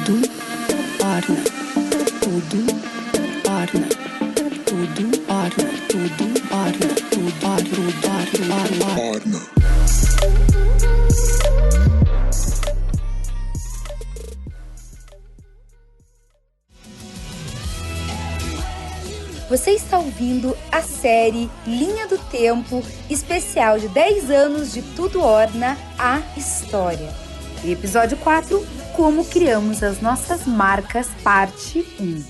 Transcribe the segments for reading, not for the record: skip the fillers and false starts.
tudo orna, tudo orna, tudo orna, tudo orna, tudo orna. Você está ouvindo a série Linha do Tempo, especial de 10 anos de Tudo Orna, a História. E episódio 4, Como Criamos as Nossas Marcas, parte 1.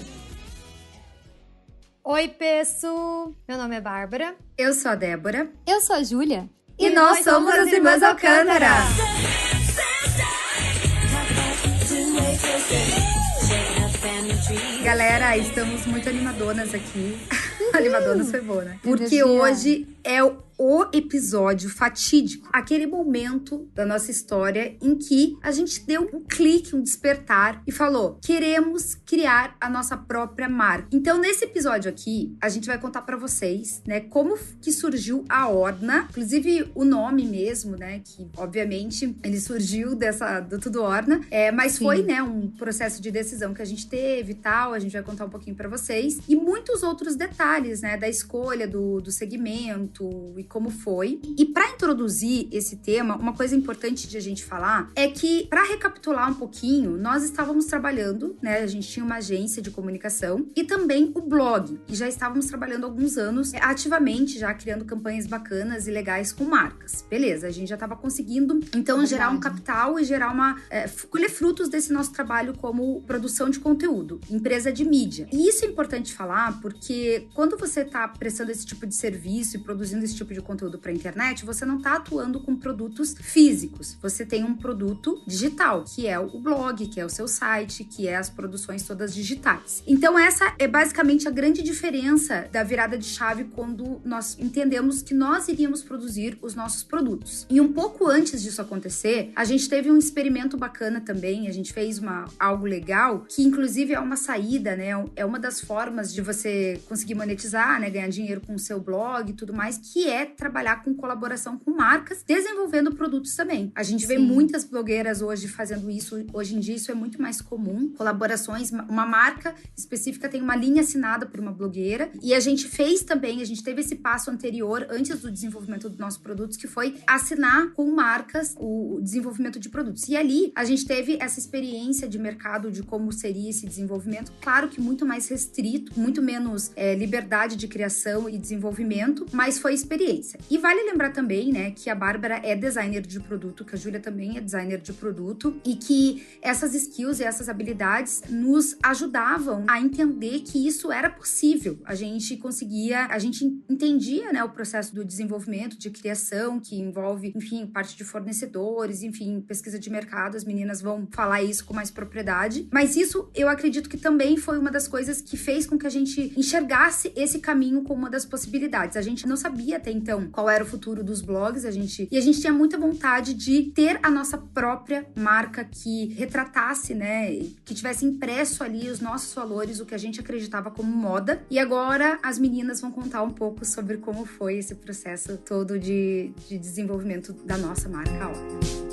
Oi, pessoal! Meu nome é Bárbara. Eu sou a Débora. Eu sou a Júlia. E nós somos as Irmãs Alcântara. Galera, estamos muito animadonas aqui. Animadonas foi boa, né? Porque hoje é o episódio fatídico, aquele momento da nossa história em que a gente deu um clique, um despertar e falou: queremos criar a nossa própria marca. Então, nesse episódio aqui, a gente vai contar pra vocês, né, como que surgiu a Orna, inclusive o nome mesmo, né, que obviamente ele surgiu do Tudo Orna, mas foi, né, um processo de decisão que a gente teve e tal, a gente vai contar um pouquinho pra vocês, e muitos outros detalhes, né, da escolha do segmento e como foi. E para introduzir esse tema, uma coisa importante de a gente falar é que, para recapitular um pouquinho, nós estávamos trabalhando, né? A gente tinha uma agência de comunicação e também o blog. E já estávamos trabalhando há alguns anos ativamente, já criando campanhas bacanas e legais com marcas. Beleza, a gente já estava conseguindo, então, gerar um capital e gerar colher frutos desse nosso trabalho como produção de conteúdo, empresa de mídia. E isso é importante falar porque quando você está prestando esse tipo de serviço e produzindo esse tipo de conteúdo para a internet, você não está atuando com produtos físicos. Você tem um produto digital, que é o blog, que é o seu site, que é as produções todas digitais. Então, essa é basicamente a grande diferença da virada de chave quando nós entendemos que nós iríamos produzir os nossos produtos. E um pouco antes disso acontecer, a gente teve um experimento bacana também, a gente fez algo legal, que inclusive é uma saída, né? É uma das formas de você conseguir monetizar, né? Ganhar dinheiro com o seu blog e tudo mais, que é trabalhar com colaboração com marcas, desenvolvendo produtos também. A gente vê muitas blogueiras hoje fazendo isso, hoje em dia isso é muito mais comum, colaborações, uma marca específica tem uma linha assinada por uma blogueira, e a gente teve esse passo anterior, antes do desenvolvimento dos nossos produtos, que foi assinar com marcas o desenvolvimento de produtos. E ali, a gente teve essa experiência de mercado, de como seria esse desenvolvimento, claro que muito mais restrito, muito menos liberdade de criação e desenvolvimento, mas foi experiência. E vale lembrar também, né, que a Bárbara é designer de produto, que a Júlia também é designer de produto, e que essas skills e essas habilidades nos ajudavam a entender que isso era possível. A gente entendia, né, o processo do desenvolvimento, de criação, que envolve, enfim, parte de fornecedores, enfim, pesquisa de mercado, as meninas vão falar isso com mais propriedade, mas isso eu acredito que também foi uma das coisas que fez com que a gente enxergasse esse caminho como uma das possibilidades. A gente não sabia até então qual era o futuro dos blogs, e a gente tinha muita vontade de ter a nossa própria marca que retratasse, né, que tivesse impresso ali os nossos valores, o que a gente acreditava como moda. E agora as meninas vão contar um pouco sobre como foi esse processo todo de desenvolvimento da nossa marca, ó.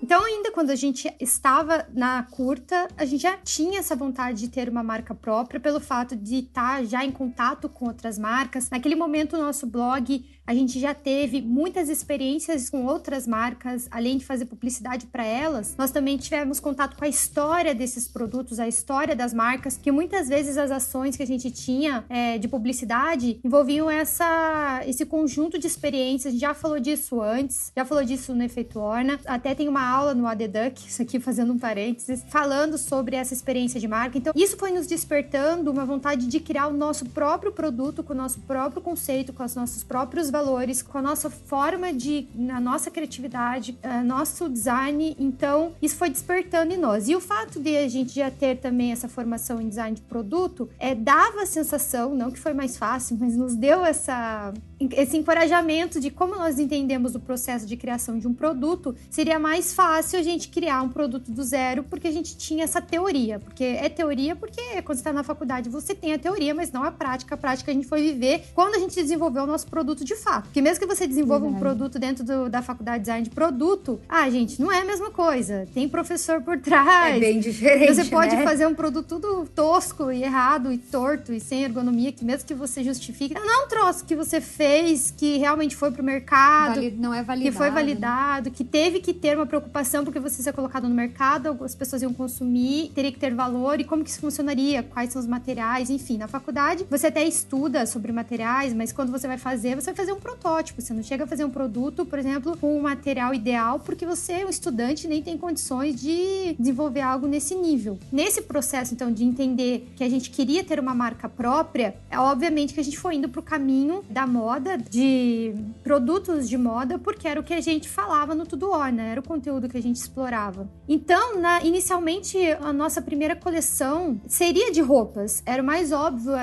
Então, ainda quando a gente estava na curta, a gente já tinha essa vontade de ter uma marca própria, pelo fato de estar já em contato com outras marcas. Naquele momento, o nosso blog, a gente já teve muitas experiências com outras marcas, além de fazer publicidade para elas, nós também tivemos contato com a história desses produtos, a história das marcas, que muitas vezes as ações que a gente tinha de publicidade envolviam esse conjunto de experiências. A gente já falou disso antes, já falou disso no Efeito Orna, até tem uma aula no ADDuck, isso aqui fazendo um parênteses, falando sobre essa experiência de marca. Então, isso foi nos despertando uma vontade de criar o nosso próprio produto, com o nosso próprio conceito, com os nossos próprios valores, com a nossa forma a nossa criatividade, nosso design. Então, isso foi despertando em nós. E o fato de a gente já ter também essa formação em design de produto, dava a sensação, não que foi mais fácil, mas nos deu essa esse encorajamento de como nós entendemos o processo de criação de um produto, seria mais fácil a gente criar um produto do zero, porque a gente tinha essa teoria. Porque é teoria, porque quando você está na faculdade você tem a teoria, mas não a prática. A prática a gente foi viver quando a gente desenvolveu o nosso produto de fato. Porque mesmo que você desenvolva um produto dentro da faculdade de design de produto, gente, não é a mesma coisa. Tem professor por trás. É bem diferente, você pode fazer um produto tudo tosco e errado e torto e sem ergonomia, que mesmo que você justifique, não é um troço que você fez, que realmente foi pro mercado, não é validado, que foi validado, que teve que ter uma preocupação porque você ser colocado no mercado, as pessoas iam consumir, teria que ter valor, e como que isso funcionaria, quais são os materiais, enfim. Na faculdade, você até estuda sobre materiais, mas quando você vai fazer um protótipo. Você não chega a fazer um produto, por exemplo, com o material ideal, porque você é um estudante e nem tem condições de desenvolver algo nesse nível. Nesse processo, então, de entender que a gente queria ter uma marca própria, é obviamente que a gente foi indo pro caminho da moda, de produtos de moda, porque era o que a gente falava no Tudo Orna, era o conteúdo que a gente explorava. Então, inicialmente, a nossa primeira coleção seria de roupas. Era o mais óbvio,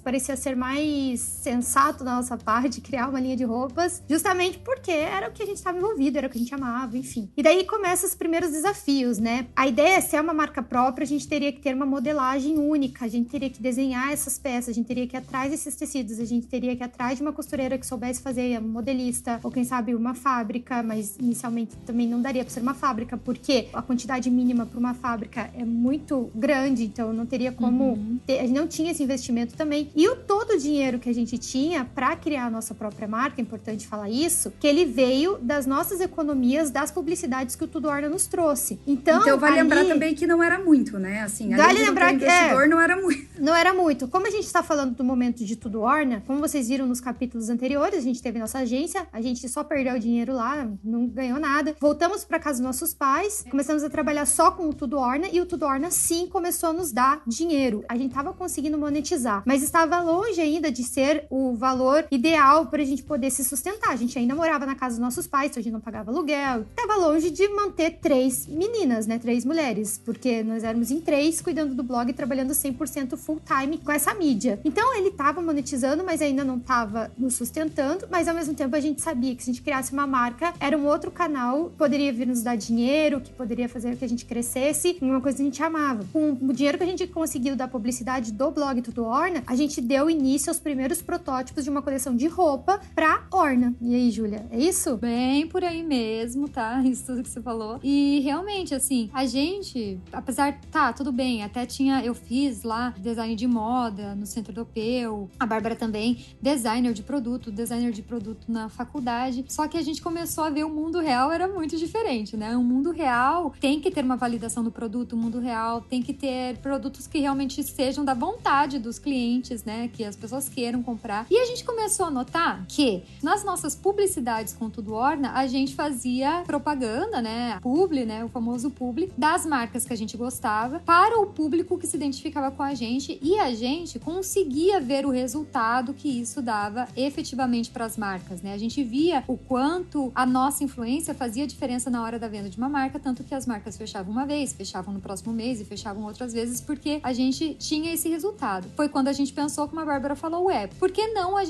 parecia ser mais sensato da nossa parte, criar uma linha de roupas, justamente porque era o que a gente estava envolvido, era o que a gente amava, enfim. E daí começam os primeiros desafios, né? A ideia é ser uma marca própria, a gente teria que ter uma modelagem única, a gente teria que desenhar essas peças, a gente teria que ir atrás desses tecidos, a gente teria que ir atrás de uma costureira que soubesse fazer, um modelista, ou quem sabe uma fábrica, mas inicialmente também não daria para ser uma fábrica, porque a quantidade mínima para uma fábrica é muito grande, então não teria como a gente não tinha esse investimento também. E todo o dinheiro que a gente tinha para criar a nossa própria marca, é importante falar isso, que ele veio das nossas economias, das publicidades que o Tudo Orna nos trouxe. Então vale lembrar também que não era muito, né? Assim, vale lembrar que investidor não era muito. Não era muito. Como a gente está falando do momento de Tudo Orna, como vocês viram nos capítulos anteriores, a gente teve nossa agência, a gente só perdeu dinheiro lá, não ganhou nada. Voltamos para casa dos nossos pais, começamos a trabalhar só com o Tudo Orna, e o Tudo Orna sim começou a nos dar dinheiro. A gente estava conseguindo monetizar, mas estava longe ainda de ser o valor ideal para a gente poder se sustentar. A gente ainda morava na casa dos nossos pais, então a gente não pagava aluguel. Estava longe de manter 3 meninas, né? 3 mulheres, porque nós éramos em 3 cuidando do blog e trabalhando 100% full time com essa mídia. Então ele estava monetizando, mas ainda não estava nos sustentando, mas ao mesmo tempo a gente sabia que se a gente criasse uma marca, era um outro canal que poderia vir nos dar dinheiro, que poderia fazer com que a gente crescesse, uma coisa que a gente amava. Com o dinheiro que a gente conseguiu da publicidade do blog Tudo Orna, a gente deu início aos primeiros protótipos de uma coleção de roupa pra Orna. E aí, Júlia, é isso? Bem por aí mesmo, tá? Isso tudo que você falou. E realmente, assim, a gente, apesar, tudo bem, até eu fiz lá design de moda no Centro Europeu, a Bárbara também, designer de produto na faculdade, só que a gente começou a ver o mundo real era muito diferente, né? O mundo real tem que ter uma validação do produto, o mundo real tem que ter produtos que realmente sejam da vontade dos clientes, né? Que as pessoas queiram comprar. E a gente começou a notar que nas nossas publicidades com Tudo Orna, a gente fazia propaganda, né? Publi, né? O famoso publi, das marcas que a gente gostava para o público que se identificava com a gente, e a gente conseguia ver o resultado que isso dava efetivamente para as marcas, né? A gente via o quanto a nossa influência fazia diferença na hora da venda de uma marca, tanto que as marcas fechavam uma vez, fechavam no próximo mês e fechavam outras vezes, porque a gente tinha esse resultado. Foi quando a gente pensou, como a Bárbara falou, por que então a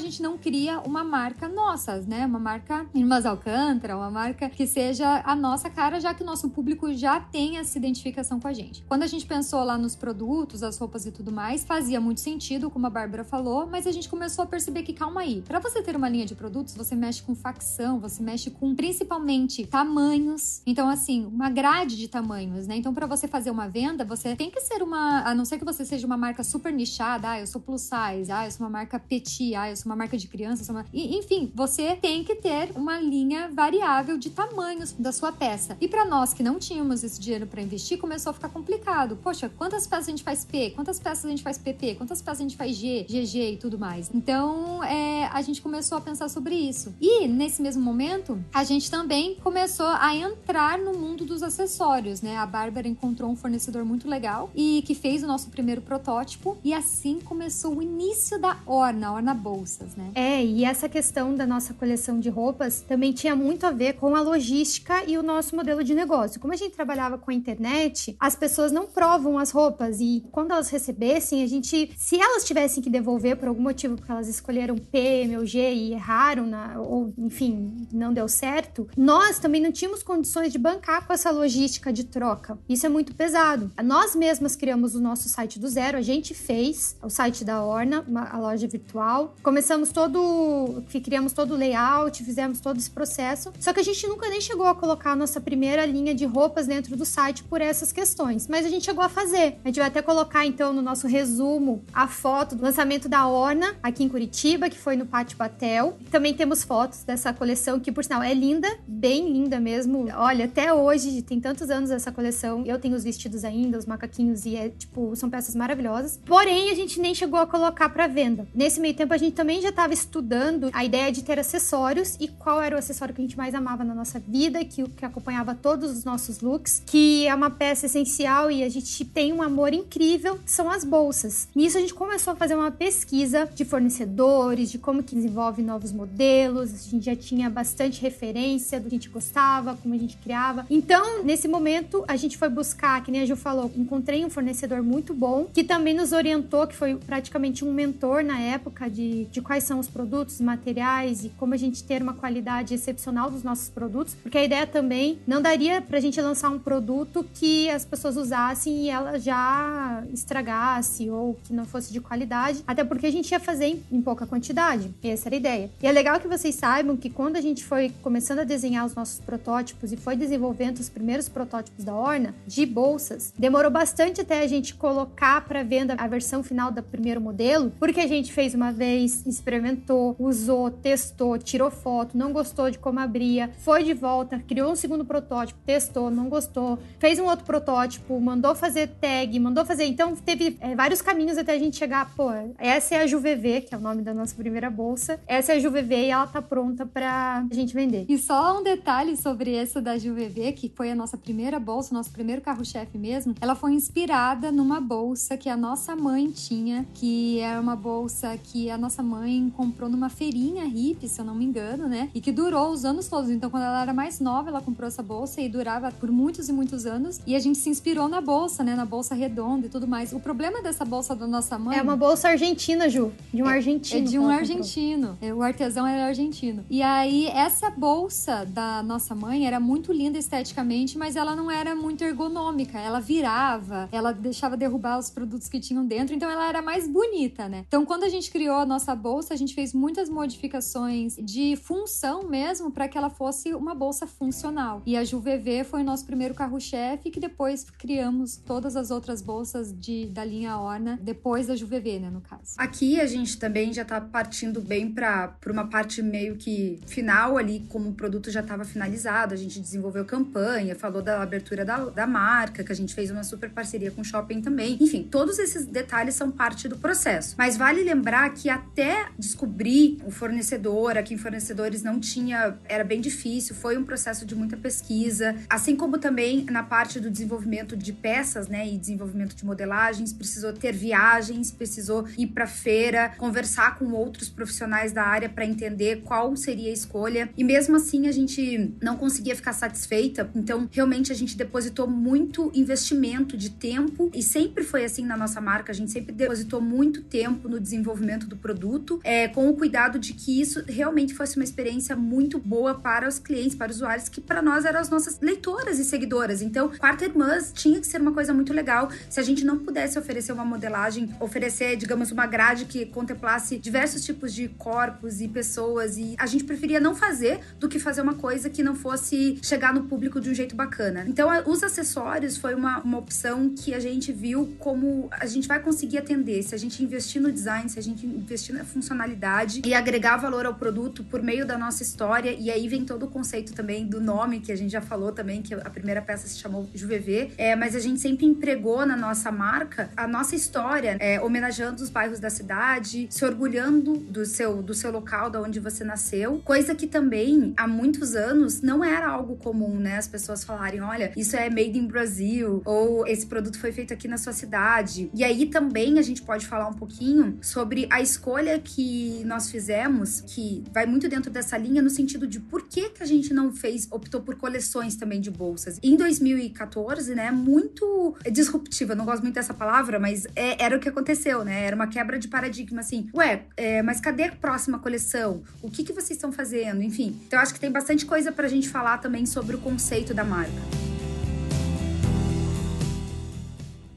gente não cria uma marca nossa, né? Uma marca Irmãs Alcântara, uma marca que seja a nossa cara, já que o nosso público já tem essa identificação com a gente. Quando a gente pensou lá nos produtos, as roupas e tudo mais, fazia muito sentido, como a Bárbara falou, mas a gente começou a perceber que, calma aí, pra você ter uma linha de produtos, você mexe com facção, você mexe com, principalmente, tamanhos. Então, assim, uma grade de tamanhos, né? Então, pra você fazer uma venda, você tem que ser a não ser que você seja uma marca super nichada, eu sou plus size, eu sou uma marca petit, eu sou uma marca de criança, enfim, você tem que ter uma linha variável de tamanhos da sua peça. E pra nós que não tínhamos esse dinheiro pra investir, começou a ficar complicado. Poxa, quantas peças a gente faz P? Quantas peças a gente faz PP? Quantas peças a gente faz G, GG e tudo mais? Então, a gente começou a pensar sobre isso. E, nesse mesmo momento, a gente também começou a entrar no mundo dos acessórios, né? A Bárbara encontrou um fornecedor muito legal e que fez o nosso primeiro protótipo, e assim começou o início da Orna Bolsas, né? E essa questão da nossa coleção de roupas também tinha muito a ver com a logística e o nosso modelo de negócio. Como a gente trabalhava com a internet, as pessoas não provam as roupas, e quando elas recebessem, se elas tivessem que devolver por algum motivo porque elas escolheram P, M ou G e erraram, ou enfim, não deu certo, nós também não tínhamos condições de bancar com essa logística de troca. Isso é muito pesado. Nós mesmas criamos o nosso site do zero, a gente fez o site da Orna, a loja virtual. Criamos todo o layout, fizemos todo esse processo. Só que a gente nunca nem chegou a colocar a nossa primeira linha de roupas dentro do site por essas questões. Mas a gente chegou a fazer. A gente vai até colocar, então, no nosso resumo, a foto do lançamento da Orna aqui em Curitiba, que foi no Pátio Batel. Também temos fotos dessa coleção, que por sinal é linda, bem linda mesmo. Olha, até hoje, tem tantos anos essa coleção, eu tenho os vestidos ainda, os macaquinhos, e são peças maravilhosas. Porém, a gente nem chegou a colocar para venda. Nesse meio tempo, a gente também já estava estudando a ideia de ter acessórios e qual era o acessório que a gente mais amava na nossa vida, que acompanhava todos os nossos looks, que é uma peça essencial e a gente tem um amor incrível, são as bolsas. Nisso, a gente começou a fazer uma pesquisa de fornecedores, de como que desenvolve novos modelos, a gente já tinha bastante referência do que a gente gostava, como a gente criava. Então, nesse momento, a gente foi buscar, que nem a Ju falou, encontrei um fornecedor muito bom, que também nos orientou, que foi praticamente um mentor na época de quais são os produtos, materiais e como a gente ter uma qualidade excepcional dos nossos produtos, porque a ideia também não daria pra gente lançar um produto que as pessoas usassem e ela já estragasse ou que não fosse de qualidade, até porque a gente ia fazer em pouca quantidade. Essa era a ideia. E é legal que vocês saibam que quando a gente foi começando a desenhar os nossos protótipos e foi desenvolvendo os primeiros protótipos da Orna, de bolsas, demorou bastante até a gente colocar para venda a versão final do primeiro modelo, porque a gente fez uma vez, experimentou, usou, testou, tirou foto, não gostou de como abria, foi de volta, criou um segundo protótipo, testou, não gostou, fez um outro protótipo, mandou fazer tag, então teve vários caminhos até a gente chegar, essa é a JuVV, que é o nome da nossa primeira bolsa, essa é a JuVV e ela tá pronta pra gente vender. E só um detalhe sobre essa da JuVV, que foi a nossa primeira bolsa, nosso primeiro carro-chefe mesmo, ela foi inspirada numa bolsa que a nossa mãe tinha, que era uma bolsa que a nossa mãe comprou numa feirinha hippie, se eu não me engano, né? E que durou os anos todos. Então, quando ela era mais nova, ela comprou essa bolsa e durava por muitos e muitos anos. E a gente se inspirou na bolsa, né? Na bolsa redonda e tudo mais. O problema dessa bolsa da nossa mãe... É uma bolsa argentina, Ju. De um argentino. É de um argentino. O artesão era argentino. E aí, essa bolsa da nossa mãe era muito linda esteticamente, mas ela não era muito ergonômica. Ela virava, ela deixava derrubar os produtos que tinham dentro, então ela era mais bonita, né? Então, quando a gente criou a nossa bolsa, a gente fez muitas modificações de função mesmo para que ela fosse uma bolsa funcional. E a JuVV foi o nosso primeiro carro-chefe, que depois criamos todas as outras bolsas da linha Orna, depois da JuVV, né, no caso. Aqui a gente também já tá partindo bem para uma parte meio que final ali, como o produto já estava finalizado, a gente desenvolveu campanha, falou da abertura da marca, que a gente fez uma super parceria com o shopping também. Enfim, todos esses detalhes são parte do processo. Mas vale lembrar que até descobrir o fornecedor, aqui em fornecedores não tinha, era bem difícil, foi um processo de muita pesquisa, assim como também na parte do desenvolvimento de peças, né, e desenvolvimento de modelagens, precisou ter viagens, precisou ir para feira, conversar com outros profissionais da área para entender qual seria a escolha, e mesmo assim a gente não conseguia ficar satisfeita, então realmente a gente depositou muito investimento de tempo, e sempre foi assim na nossa marca, a gente sempre depositou muito tempo no desenvolvimento do produto, com o cuidado de que isso realmente fosse uma experiência muito boa para os clientes, para os usuários, que para nós eram as nossas leitoras e seguidoras. Então, Quarta Irmãs tinha que ser uma coisa muito legal. Se a gente não pudesse oferecer uma modelagem, oferecer, digamos, uma grade que contemplasse diversos tipos de corpos e pessoas, e a gente preferia não fazer do que fazer uma coisa que não fosse chegar no público de um jeito bacana. Então, os acessórios foi uma opção que a gente viu como a gente vai conseguir atender. Se a gente investir no design, se a gente investir na funcionalidade e agregar valor ao produto por meio da nossa história, e aí vem todo o conceito também do nome, que a gente já falou também, que a primeira peça se chamou JuVV, mas a gente sempre empregou na nossa marca a nossa história, homenageando os bairros da cidade, se orgulhando do seu local, da onde você nasceu, coisa que também há muitos anos não era algo comum, né? As pessoas falarem, olha, isso é made in Brazil, ou esse produto foi feito aqui na sua cidade. E aí também a gente pode falar um pouquinho sobre a escolha que nós fizemos, que vai muito dentro dessa linha, no sentido de por que a gente não optou por coleções também de bolsas. Em 2014, né, muito disruptiva, não gosto muito dessa palavra, mas era o que aconteceu, né? Era uma quebra de paradigma paradigma, assim, mas cadê a próxima coleção? O que vocês estão fazendo? Enfim, então eu acho que tem bastante coisa pra gente falar também sobre o conceito da marca.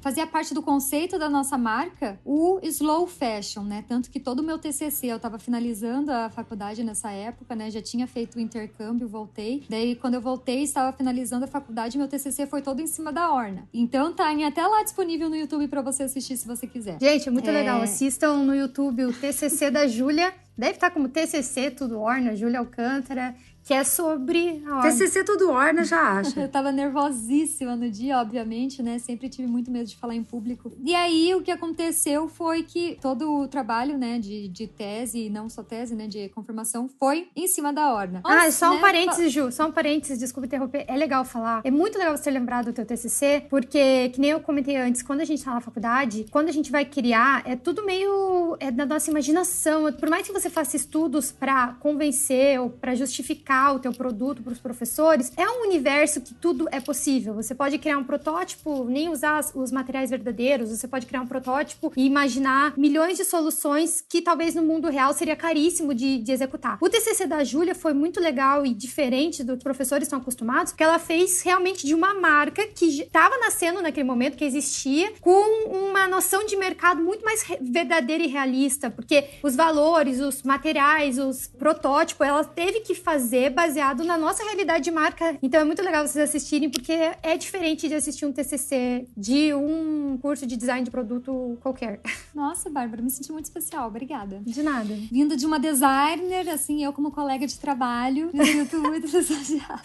Fazia parte do conceito da nossa marca o slow fashion, né? Tanto que todo o meu TCC, eu tava finalizando a faculdade nessa época, né? Já tinha feito o intercâmbio, voltei. Daí, quando eu voltei, estava finalizando a faculdade, meu TCC foi todo em cima da Orna. Então, tá até lá disponível no YouTube pra você assistir, se você quiser. Gente, é muito legal. Assistam no YouTube o TCC da Júlia. Deve estar como TCC, tudo Orna, Júlia Alcântara, que é sobre a Orna. TCC tudo Orna, já acha. Eu tava nervosíssima no dia, obviamente, né? Sempre tive muito medo de falar em público. E aí, o que aconteceu foi que todo o trabalho, né, de tese, não só tese, né, de confirmação, foi em cima da Orna. Nossa, só um parênteses, Ju, só um parênteses, desculpa interromper. É legal falar. É muito legal você ter lembrado do teu TCC, porque, que nem eu comentei antes, quando a gente tá na faculdade, quando a gente vai criar, é tudo meio... é da nossa imaginação. Por mais que você faça estudos pra convencer ou pra justificar o teu produto para os professores, é um universo que tudo é possível. Você pode criar um protótipo, nem usar os materiais verdadeiros, você pode criar um protótipo e imaginar milhões de soluções que talvez no mundo real seria caríssimo de executar. O TCC da Júlia foi muito legal e diferente do que os professores estão acostumados, porque ela fez realmente de uma marca que estava nascendo naquele momento, que existia, com uma noção de mercado muito mais verdadeira e realista, porque os valores, os materiais, os protótipos, ela teve que fazer baseado na nossa realidade de marca. Então é muito legal vocês assistirem, porque é diferente de assistir um TCC de um curso de design de produto qualquer. Nossa, Bárbara, me senti muito especial. Obrigada. De nada. Vindo de uma designer, assim, eu como colega de trabalho, me sinto muito especial.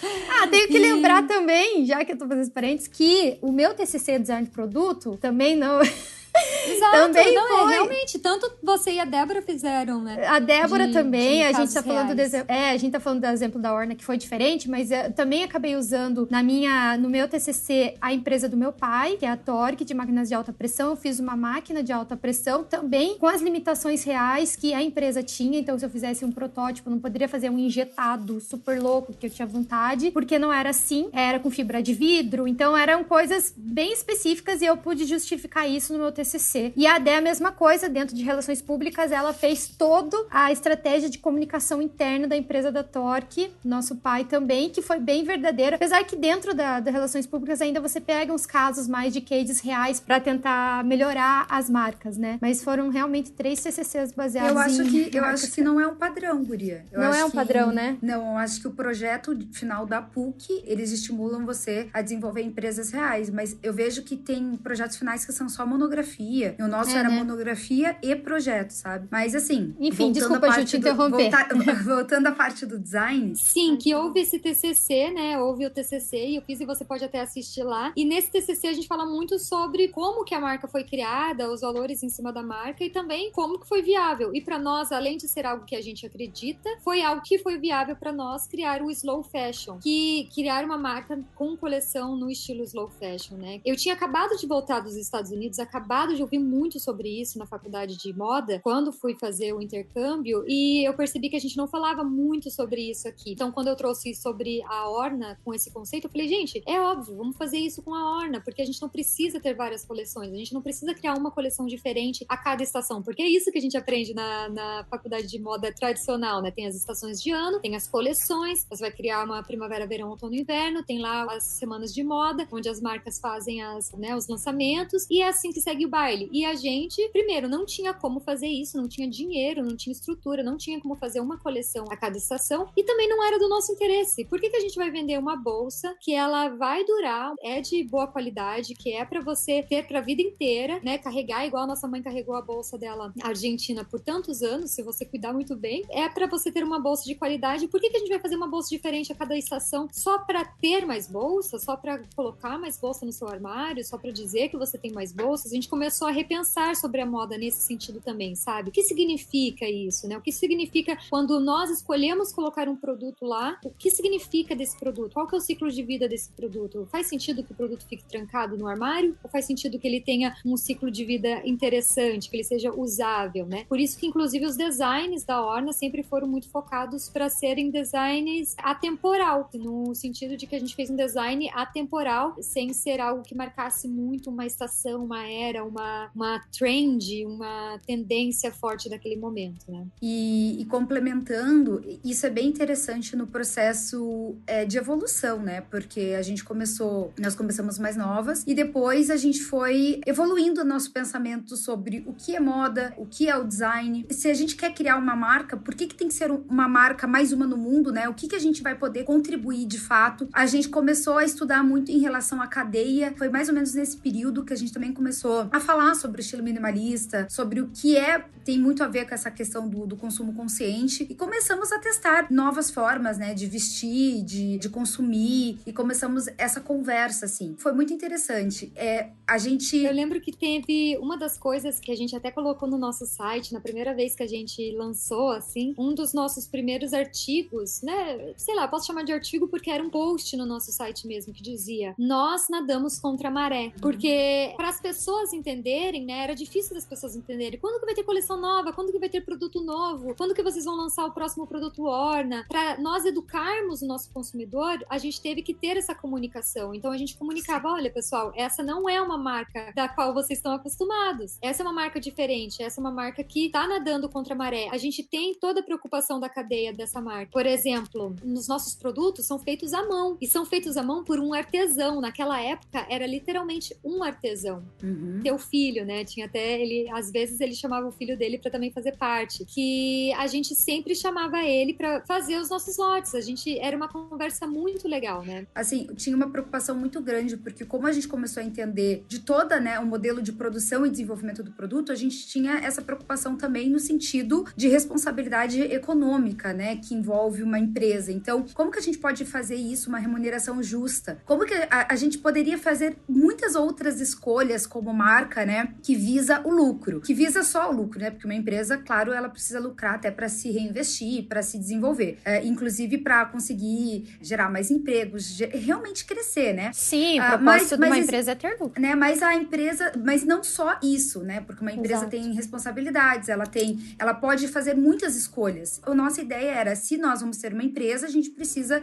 Tenho que lembrar também, já que eu tô fazendo esse parênteses, que o meu TCC é design de produto também não... Exato, também não, foi. Realmente, tanto você e a Débora fizeram, né? A Débora também, a gente tá casos falando a gente tá falando do exemplo da Orna, que foi diferente, mas eu também acabei usando no meu TCC a empresa do meu pai, que é a Torque, de máquinas de alta pressão. Eu fiz uma máquina de alta pressão também com as limitações reais que a empresa tinha. Então, se eu fizesse um protótipo, não poderia fazer um injetado super louco, que eu tinha vontade, porque não era assim, era com fibra de vidro. Então, eram coisas bem específicas e eu pude justificar isso no meu TCC. E a Dé, a mesma coisa, dentro de relações públicas, ela fez toda a estratégia de comunicação interna da empresa da Torque, nosso pai também, que foi bem verdadeira. Apesar que dentro da relações públicas ainda você pega uns casos mais de cases reais para tentar melhorar as marcas, né? Mas foram realmente 3 TCCs baseados Eu acho que não é um padrão, guria. Não é um padrão, né? Não, eu acho que o projeto final da PUC, eles estimulam você a desenvolver empresas reais, mas eu vejo que tem projetos finais que são só monografia. E o nosso era monografia e projeto, sabe? Mas assim... Enfim, desculpa, Ju, te interromper. Voltando à parte do design... Sim, que houve esse TCC, né? Houve o TCC e eu fiz e você pode até assistir lá. E nesse TCC a gente fala muito sobre como que a marca foi criada, os valores em cima da marca e também como que foi viável. E pra nós, além de ser algo que a gente acredita, foi algo que foi viável pra nós criar o slow fashion. Que criar uma marca com coleção no estilo slow fashion, né? Eu tinha acabado de voltar dos Estados Unidos, acabado de ouvir muito sobre isso na faculdade de moda, quando fui fazer o intercâmbio, e eu percebi que a gente não falava muito sobre isso aqui. Então, quando eu trouxe sobre a Orna, com esse conceito, eu falei, gente, é óbvio, vamos fazer isso com a Orna, porque a gente não precisa ter várias coleções, a gente não precisa criar uma coleção diferente a cada estação, porque é isso que a gente aprende na faculdade de moda tradicional, né? Tem as estações de ano, tem as coleções, você vai criar uma primavera, verão, outono e inverno, tem lá as semanas de moda, onde as marcas fazem os lançamentos, e é assim que segue o baile. E a gente, primeiro, não tinha como fazer isso, não tinha dinheiro, não tinha estrutura, não tinha como fazer uma coleção a cada estação e também não era do nosso interesse. Por que a gente vai vender uma bolsa que ela vai durar, é de boa qualidade, que é pra você ter pra vida inteira, né? Carregar igual a nossa mãe carregou a bolsa dela argentina por tantos anos, se você cuidar muito bem, é pra você ter uma bolsa de qualidade. Por que a gente vai fazer uma bolsa diferente a cada estação só pra ter mais bolsa, só pra colocar mais bolsa no seu armário, só pra dizer que você tem mais bolsas? A gente começou a repensar sobre a moda nesse sentido também, sabe? O que significa isso, né? O que significa quando nós escolhemos colocar um produto lá, o que significa desse produto? Qual que é o ciclo de vida desse produto? Faz sentido que o produto fique trancado no armário? Ou faz sentido que ele tenha um ciclo de vida interessante, que ele seja usável, né? Por isso que, inclusive, os designs da Orna sempre foram muito focados para serem designs atemporal, no sentido de que a gente fez um design atemporal, sem ser algo que marcasse muito uma estação, uma era, uma trend, uma tendência forte daquele momento, né? E complementando, isso é bem interessante no processo de evolução, né? Porque nós começamos mais novas e depois a gente foi evoluindo o nosso pensamento sobre o que é moda, o que é o design. Se a gente quer criar uma marca, por que tem que ser uma marca mais uma no mundo, né? O que a gente vai poder contribuir de fato? A gente começou a estudar muito em relação à cadeia. Foi mais ou menos nesse período que a gente também começou a falar sobre o estilo minimalista, sobre o que tem muito a ver com essa questão do consumo consciente, e começamos a testar novas formas, né, de vestir, de consumir, e começamos essa conversa, assim. Foi muito interessante. Eu lembro que teve uma das coisas que a gente até colocou no nosso site, na primeira vez que a gente lançou, assim, um dos nossos primeiros artigos, né, sei lá, posso chamar de artigo porque era um post no nosso site mesmo, que dizia: nós nadamos contra a maré. Porque para as pessoas entenderem, né, era difícil das pessoas entenderem quando que vai ter coleção nova, quando que vai ter produto novo, quando que vocês vão lançar o próximo produto Orna. Para nós educarmos o nosso consumidor, a gente teve que ter essa comunicação. Então a gente comunicava: olha, pessoal, essa não é uma marca da qual vocês estão acostumados. Essa é uma marca diferente, essa é uma marca que tá nadando contra a maré. A gente tem toda a preocupação da cadeia dessa marca. Por exemplo, nos nossos produtos são feitos à mão, e são feitos à mão por um artesão. Naquela época era literalmente um artesão. Teu filho, né? Tinha até às vezes ele chamava o filho dele pra também fazer parte, que a gente sempre chamava ele pra fazer os nossos lotes. Era uma conversa muito legal, né? Assim, tinha uma preocupação muito grande, porque como a gente começou a entender de toda, né, o modelo de produção e desenvolvimento do produto, a gente tinha essa preocupação também no sentido de responsabilidade econômica, né, que envolve uma empresa. Então, como que a gente pode fazer isso, uma remuneração justa? Como que a gente poderia fazer muitas outras escolhas como marca, né, que visa o lucro, que visa só o lucro, né, porque uma empresa, claro, ela precisa lucrar até para se reinvestir, para se desenvolver, inclusive para conseguir gerar mais empregos, realmente crescer, né? Sim, o propósito de uma empresa é ter lucro. Né, mas não só isso, né, porque uma empresa tem responsabilidades, ela pode fazer muitas escolhas. A nossa ideia era, se nós vamos ser uma empresa, a gente precisa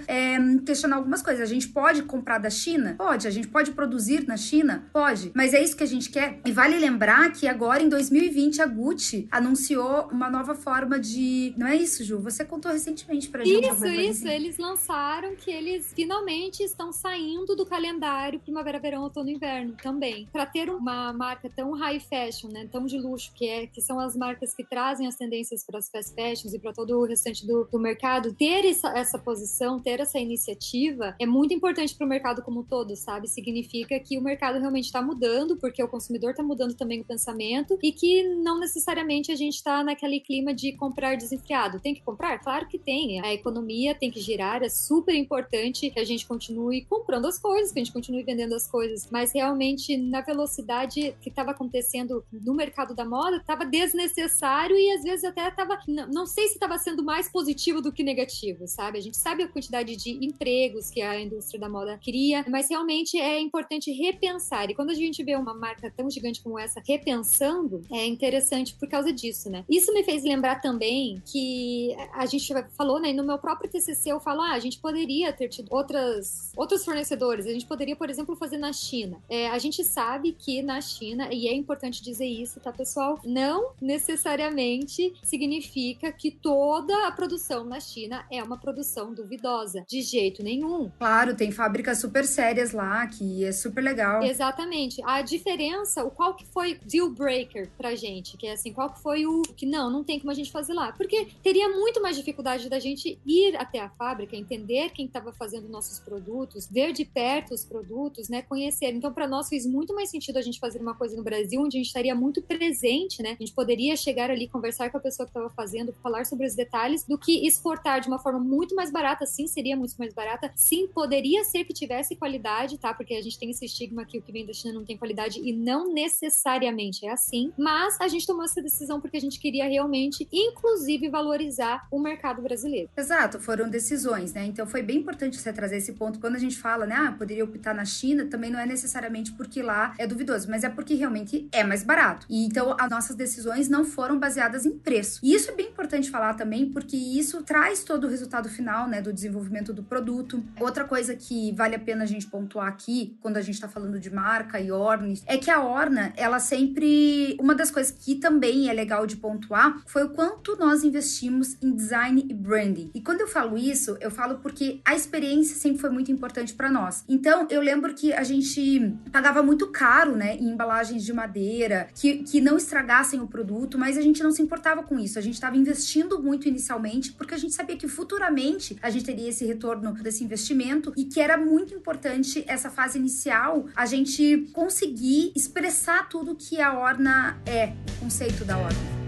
questionar algumas coisas. A gente pode comprar da China? Pode. A gente pode produzir na China? Pode. Mas é isso que a gente quer? E vale lembrar que agora, em 2020, a Gucci anunciou uma nova forma de... Não é isso, Ju? Você contou recentemente pra gente. Isso. Eles lançaram que eles finalmente estão saindo do calendário primavera-verão, outono-inverno também. Pra ter uma marca tão high fashion, né, tão de luxo, que são as marcas que trazem as tendências para as fast fashions e para todo o restante do mercado, ter essa posição, ter essa iniciativa é muito importante para o mercado como um todo, sabe? Significa que o mercado realmente está mudando, porque o consumidor está mudando também o pensamento, e que não necessariamente a gente está naquele clima de comprar desenfreado. Tem que comprar? Claro que tem. A economia tem que girar, é super importante que a gente continue comprando as coisas, que a gente continue vendendo as coisas, mas realmente na velocidade que estava acontecendo no mercado da moda, estava desnecessário, e às vezes até estava, não sei se estava sendo mais positivo do que negativo, sabe? A gente sabe a quantidade de empregos que a indústria da moda cria, mas realmente é importante repensar, e quando a gente vê uma marca tão gigante como essa repensando, é interessante por causa disso, né? Isso me fez lembrar também que a gente falou, né, no meu próprio TCC eu falo, a gente poderia ter tido outros fornecedores, a gente poderia, por exemplo, fazer na China. A gente sabe que na China, e é importante dizer isso, tá, pessoal? Não necessariamente significa que toda a produção na China é uma produção duvidosa. De jeito nenhum. Claro, tem fábricas super sérias lá, que é super legal. Exatamente. A diferença, qual que foi deal breaker pra gente? Que é assim, qual que foi o que não tem como a gente fazer lá? Porque teria muito mais dificuldade da gente ir até a fábrica, entender quem estava fazendo nossos produtos, ver de perto os produtos, né, conhecer. Então, para nós fez muito mais sentido a gente fazer uma coisa no Brasil, onde a gente estaria muito presente, né? A gente poderia chegar ali, conversar com a pessoa que estava fazendo, falar sobre os detalhes, do que exportar de uma forma muito mais barata. Sim, seria muito mais barata. Sim, poderia ser que tivesse qualidade, tá? Porque a gente tem esse estigma que o que vem da China não tem qualidade, e não necessariamente é assim. Mas a gente tomou essa decisão porque a gente queria realmente, inclusive, valorizar o mercado brasileiro. Exato, foram decisões, né? Então foi bem importante você trazer esse ponto. Quando a gente fala, né, poderia optar na China, também não é necessariamente porque lá é duvidoso, mas é porque realmente é mais barato. E então as nossas decisões não foram baseadas em preço. E isso é bem importante falar também, porque isso traz todo o resultado final, né, do desenvolvimento do produto. Outra coisa que vale a pena a gente pontuar aqui, quando a gente tá falando de marca e Orne, é que a Orna, ela sempre... Uma das coisas que também é legal de pontuar foi o quanto nós investimos em design e branding. E quando eu falo isso, eu falo porque a experiência sempre foi muito importante para nós. Então, eu lembro que a gente pagava muito caro, né, em embalagens de madeira, que não estragassem o produto, mas a gente não se importava com isso. A gente estava investindo muito inicialmente, porque a gente sabia que futuramente a gente teria esse retorno desse investimento e que era muito importante essa fase inicial, a gente conseguir expressar tudo que a Orna é, o conceito da Orna.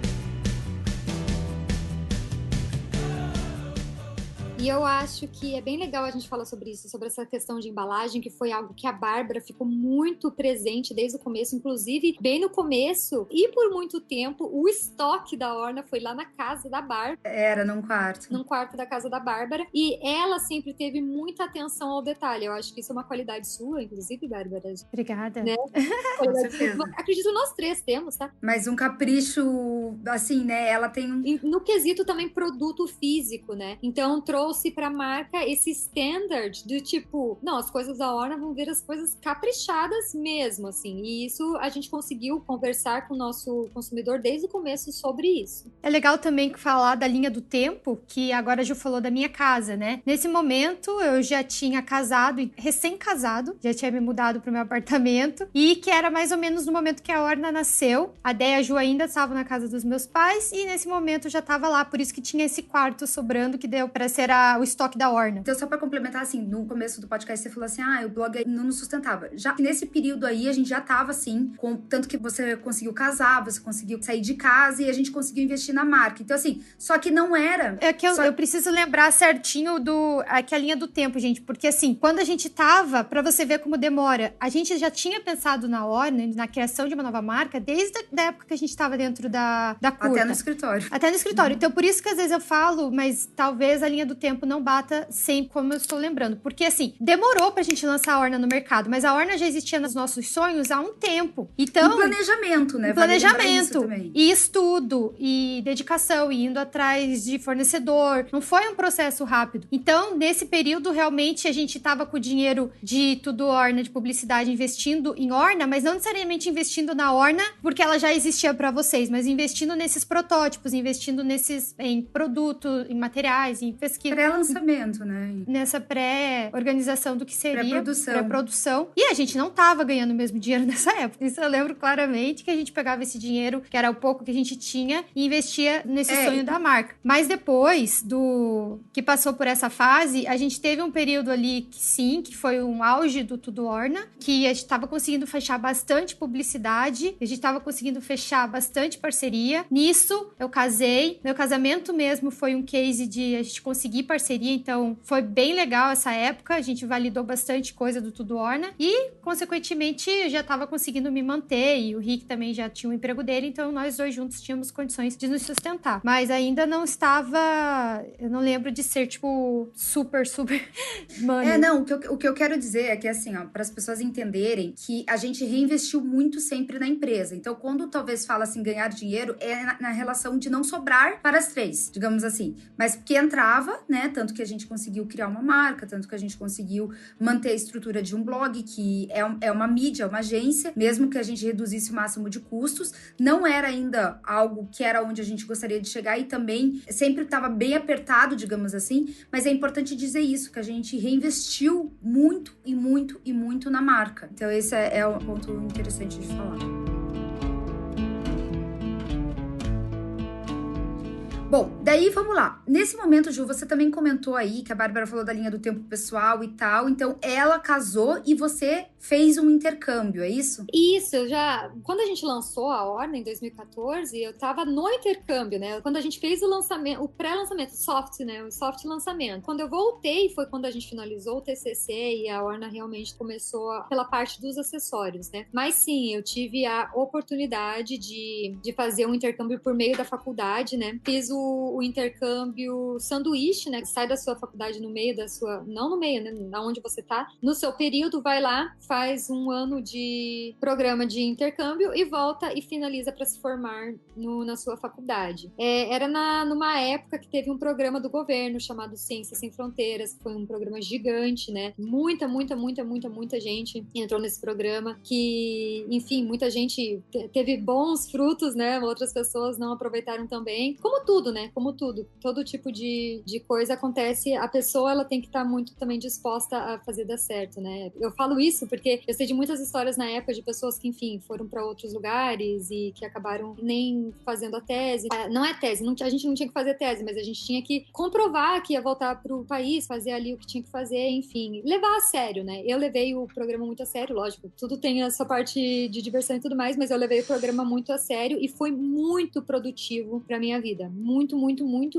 E eu acho que é bem legal a gente falar sobre isso, sobre essa questão de embalagem, que foi algo que a Bárbara ficou muito presente desde o começo, inclusive bem no começo e por muito tempo, o estoque da Orna foi lá na casa da Bárbara. Era num quarto. Num quarto da casa da Bárbara. E ela sempre teve muita atenção ao detalhe. Eu acho que isso é uma qualidade sua, inclusive, Bárbara. Obrigada. Né? Com certeza. Acredito nós três temos, tá? Mas um capricho, assim, né? Ela tem um... E no quesito também produto físico, né? Então trouxe pra marca esse standard do tipo, não, as coisas da Orna vão ver as coisas caprichadas mesmo, assim. E isso a gente conseguiu conversar com o nosso consumidor desde o começo sobre isso. É legal também falar da linha do tempo, que agora a Ju falou da minha casa, né? Nesse momento eu já tinha casado, recém-casado, já tinha me mudado pro meu apartamento, e que era mais ou menos no momento que a Orna nasceu. A Dé e a Ju ainda estavam na casa dos meus pais, e nesse momento eu já tava lá, por isso que tinha esse quarto sobrando que deu pra ser o estoque da Orna. Então, só pra complementar, assim, no começo do podcast você falou assim, o blog não nos sustentava. Já nesse período aí, a gente já tava, assim, tanto que você conseguiu casar, você conseguiu sair de casa e a gente conseguiu investir na marca. Então, assim, só que não era... É que eu preciso lembrar certinho aqui a linha do tempo, gente, porque assim, quando a gente tava, pra você ver como demora, a gente já tinha pensado na Orna, na criação de uma nova marca, desde a época que a gente tava dentro da curta. Até no escritório. Até no escritório. Então, por isso que às vezes eu falo, mas talvez a linha do tempo não bata sempre como eu estou lembrando. Porque, assim, demorou pra gente lançar a Orna no mercado, mas a Orna já existia nos nossos sonhos há um tempo. Então... E planejamento, né? Planejamento. E estudo. E dedicação. E indo atrás de fornecedor. Não foi um processo rápido. Então, nesse período, realmente, a gente tava com o dinheiro de tudo Orna, de publicidade, investindo em Orna, mas não necessariamente investindo na Orna, porque ela já existia pra vocês, mas investindo nesses protótipos, investindo em produto, em materiais, em pesquisa. Pré-lançamento, né? Nessa pré-organização do que seria. Pré-produção. E a gente não tava ganhando o mesmo dinheiro nessa época. Isso eu lembro claramente, que a gente pegava esse dinheiro, que era o pouco que a gente tinha, e investia nesse sonho da marca. Mas depois que passou por essa fase, a gente teve um período ali que foi um auge do Tudo Orna, que a gente tava conseguindo fechar bastante publicidade, a gente tava conseguindo fechar bastante parceria. Nisso, eu casei. Meu casamento mesmo foi um case de a gente conseguir parceria, então foi bem legal essa época, a gente validou bastante coisa do Tudo Orna e, consequentemente, eu já tava conseguindo me manter e o Rick também já tinha o emprego dele, então nós dois juntos tínhamos condições de nos sustentar. Mas ainda não estava, eu não lembro de ser, tipo, super money. Não, o que eu quero dizer é que, assim, ó, para as pessoas entenderem que a gente reinvestiu muito sempre na empresa. Então, quando talvez fala assim, ganhar dinheiro, é na relação de não sobrar para as três, digamos assim. Mas porque entrava, né, tanto que a gente conseguiu criar uma marca, tanto que a gente conseguiu manter a estrutura de um blog, que é uma mídia, uma agência, mesmo que a gente reduzisse o máximo de custos, não era ainda algo que era onde a gente gostaria de chegar e também sempre estava bem apertado, digamos assim, mas é importante dizer isso, que a gente reinvestiu muito e muito e muito na marca. Então esse é um ponto interessante de falar. Bom, daí vamos lá. Nesse momento, Ju, você também comentou aí que a Bárbara falou da linha do tempo pessoal e tal. Então, ela casou e você fez um intercâmbio, é isso? Isso, quando a gente lançou a Orna em 2014, eu tava no intercâmbio, né? Quando a gente fez o lançamento, o pré-lançamento, o soft lançamento. Quando eu voltei, foi quando a gente finalizou o TCC e a Orna realmente começou pela parte dos acessórios, né? Mas sim, eu tive a oportunidade de fazer um intercâmbio por meio da faculdade, né? Fiz o o intercâmbio sanduíche, né? Que sai da sua faculdade no meio da sua... Não no meio, né? Onde você tá. No seu período, vai lá, faz um ano de programa de intercâmbio e volta e finaliza para se formar na sua faculdade. Era numa época que teve um programa do governo chamado Ciências Sem Fronteiras, que foi um programa gigante, né? Muita gente entrou nesse programa, que, enfim, muita gente teve bons frutos, né? Outras pessoas não aproveitaram também. Como tudo, né? Como tudo. Todo tipo de coisa acontece, a pessoa, ela tem que estar muito também disposta a fazer dar certo, né? Eu falo isso porque eu sei de muitas histórias na época de pessoas que, enfim, foram para outros lugares e que acabaram nem fazendo a tese. Não é tese, a gente não tinha que fazer tese, mas a gente tinha que comprovar que ia voltar pro país, fazer ali o que tinha que fazer, enfim, levar a sério, né? Eu levei o programa muito a sério, lógico, tudo tem a sua parte de diversão e tudo mais, mas eu levei o programa muito a sério e foi muito produtivo pra minha vida. Muito,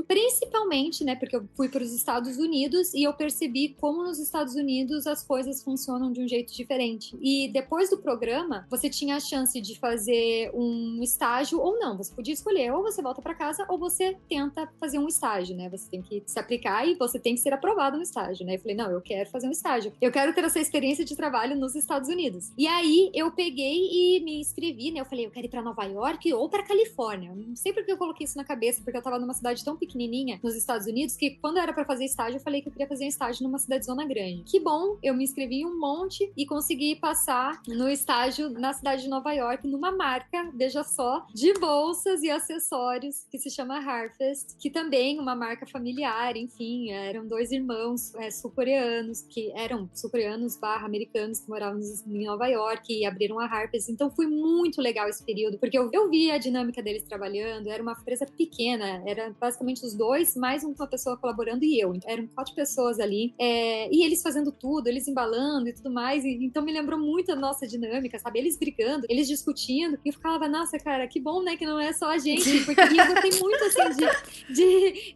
principalmente, né, porque eu fui para os Estados Unidos e eu percebi como nos Estados Unidos as coisas funcionam de um jeito diferente. E depois do programa, você tinha a chance de fazer um estágio ou não. Você podia escolher, ou você volta para casa ou você tenta fazer um estágio, né? Você tem que se aplicar e você tem que ser aprovado no estágio, né? Eu falei, não, eu quero fazer um estágio. Eu quero ter essa experiência de trabalho nos Estados Unidos. E aí, eu peguei e me inscrevi, né? Eu falei, eu quero ir para Nova York ou para Califórnia. Eu não sei porque eu coloquei isso na cabeça, porque eu tava numa cidade tão pequenininha nos Estados Unidos que quando era para fazer estágio, eu falei que eu queria fazer um estágio numa cidade zona grande. Que bom, eu me inscrevi em um monte e consegui passar no estágio na cidade de Nova York, numa marca, veja só, de bolsas e acessórios, que se chama Harfest, que também uma marca familiar, enfim, eram dois irmãos sul-coreanos, que eram sul-coreanos / americanos que moravam em Nova York e abriram a Harfest. Então foi muito legal esse período, porque eu vi a dinâmica deles trabalhando, era uma empresa pequena, era basicamente os dois, mais uma pessoa colaborando e eu. Então, eram 4 pessoas ali, e eles fazendo tudo, eles embalando e tudo mais, então me lembrou muito a nossa dinâmica, sabe? Eles brigando, eles discutindo, e eu ficava, nossa, cara, que bom, né, que não é só a gente, porque e eu gostei muito, assim,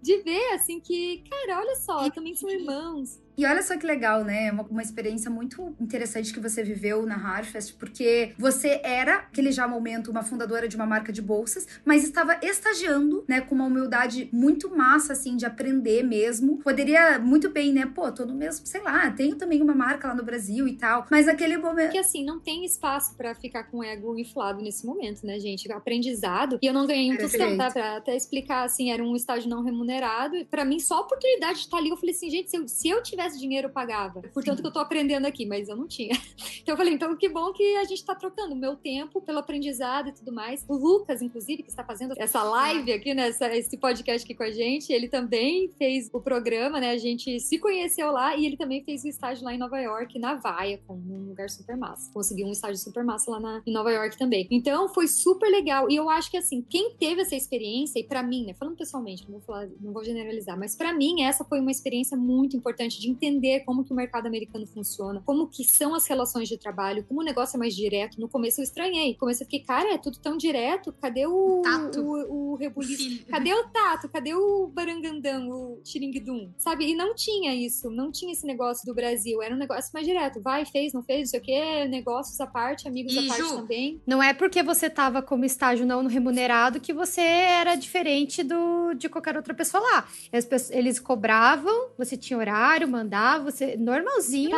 de ver, assim, que, cara, olha só, também são irmãos. E olha só que legal, né? Uma experiência muito interessante que você viveu na Harfest, porque você era, naquele já momento, uma fundadora de uma marca de bolsas, mas estava estagiando, né? Com uma humildade muito massa, assim, de aprender mesmo. Poderia muito bem, né? Pô, tô no mesmo, sei lá, tenho também uma marca lá no Brasil e tal, mas naquele momento... Porque, assim, não tem espaço pra ficar com o ego inflado nesse momento, né, gente? O aprendizado, e eu não ganhei um tostão, tá? Pra até explicar, assim, era um estágio não remunerado, e pra mim, só a oportunidade de estar ali, eu falei assim, gente, se eu tivesse dinheiro, eu pagava. Portanto, que eu tô aprendendo aqui, mas eu não tinha. Então eu falei, então que bom que a gente tá trocando o meu tempo pelo aprendizado e tudo mais. O Lucas, inclusive, que está fazendo essa live aqui, né, esse podcast aqui com a gente, ele também fez o programa, né, a gente se conheceu lá e ele também fez o estágio lá em Nova York, na Viacom, num lugar super massa. Conseguiu um estágio super massa lá em Nova York também. Então foi super legal e eu acho que, assim, quem teve essa experiência, e pra mim, né, falando pessoalmente, não vou generalizar, mas pra mim essa foi uma experiência muito importante de entender como que o mercado americano funciona, como que são as relações de trabalho, como o negócio é mais direto. No começo eu estranhei. No começo eu fiquei, cara, é tudo tão direto, cadê o rebuliço? Cadê o tato? Cadê o barangandão, o xiringuidum? Sabe? E não tinha isso, não tinha esse negócio do Brasil, era um negócio mais direto. Vai, fez, não fez, não sei o quê, negócios à parte, amigos à parte também. Não é porque você tava como estágio não remunerado que você era diferente de qualquer outra pessoa lá. Eles cobravam, você tinha horário, mandava, você normalzinho.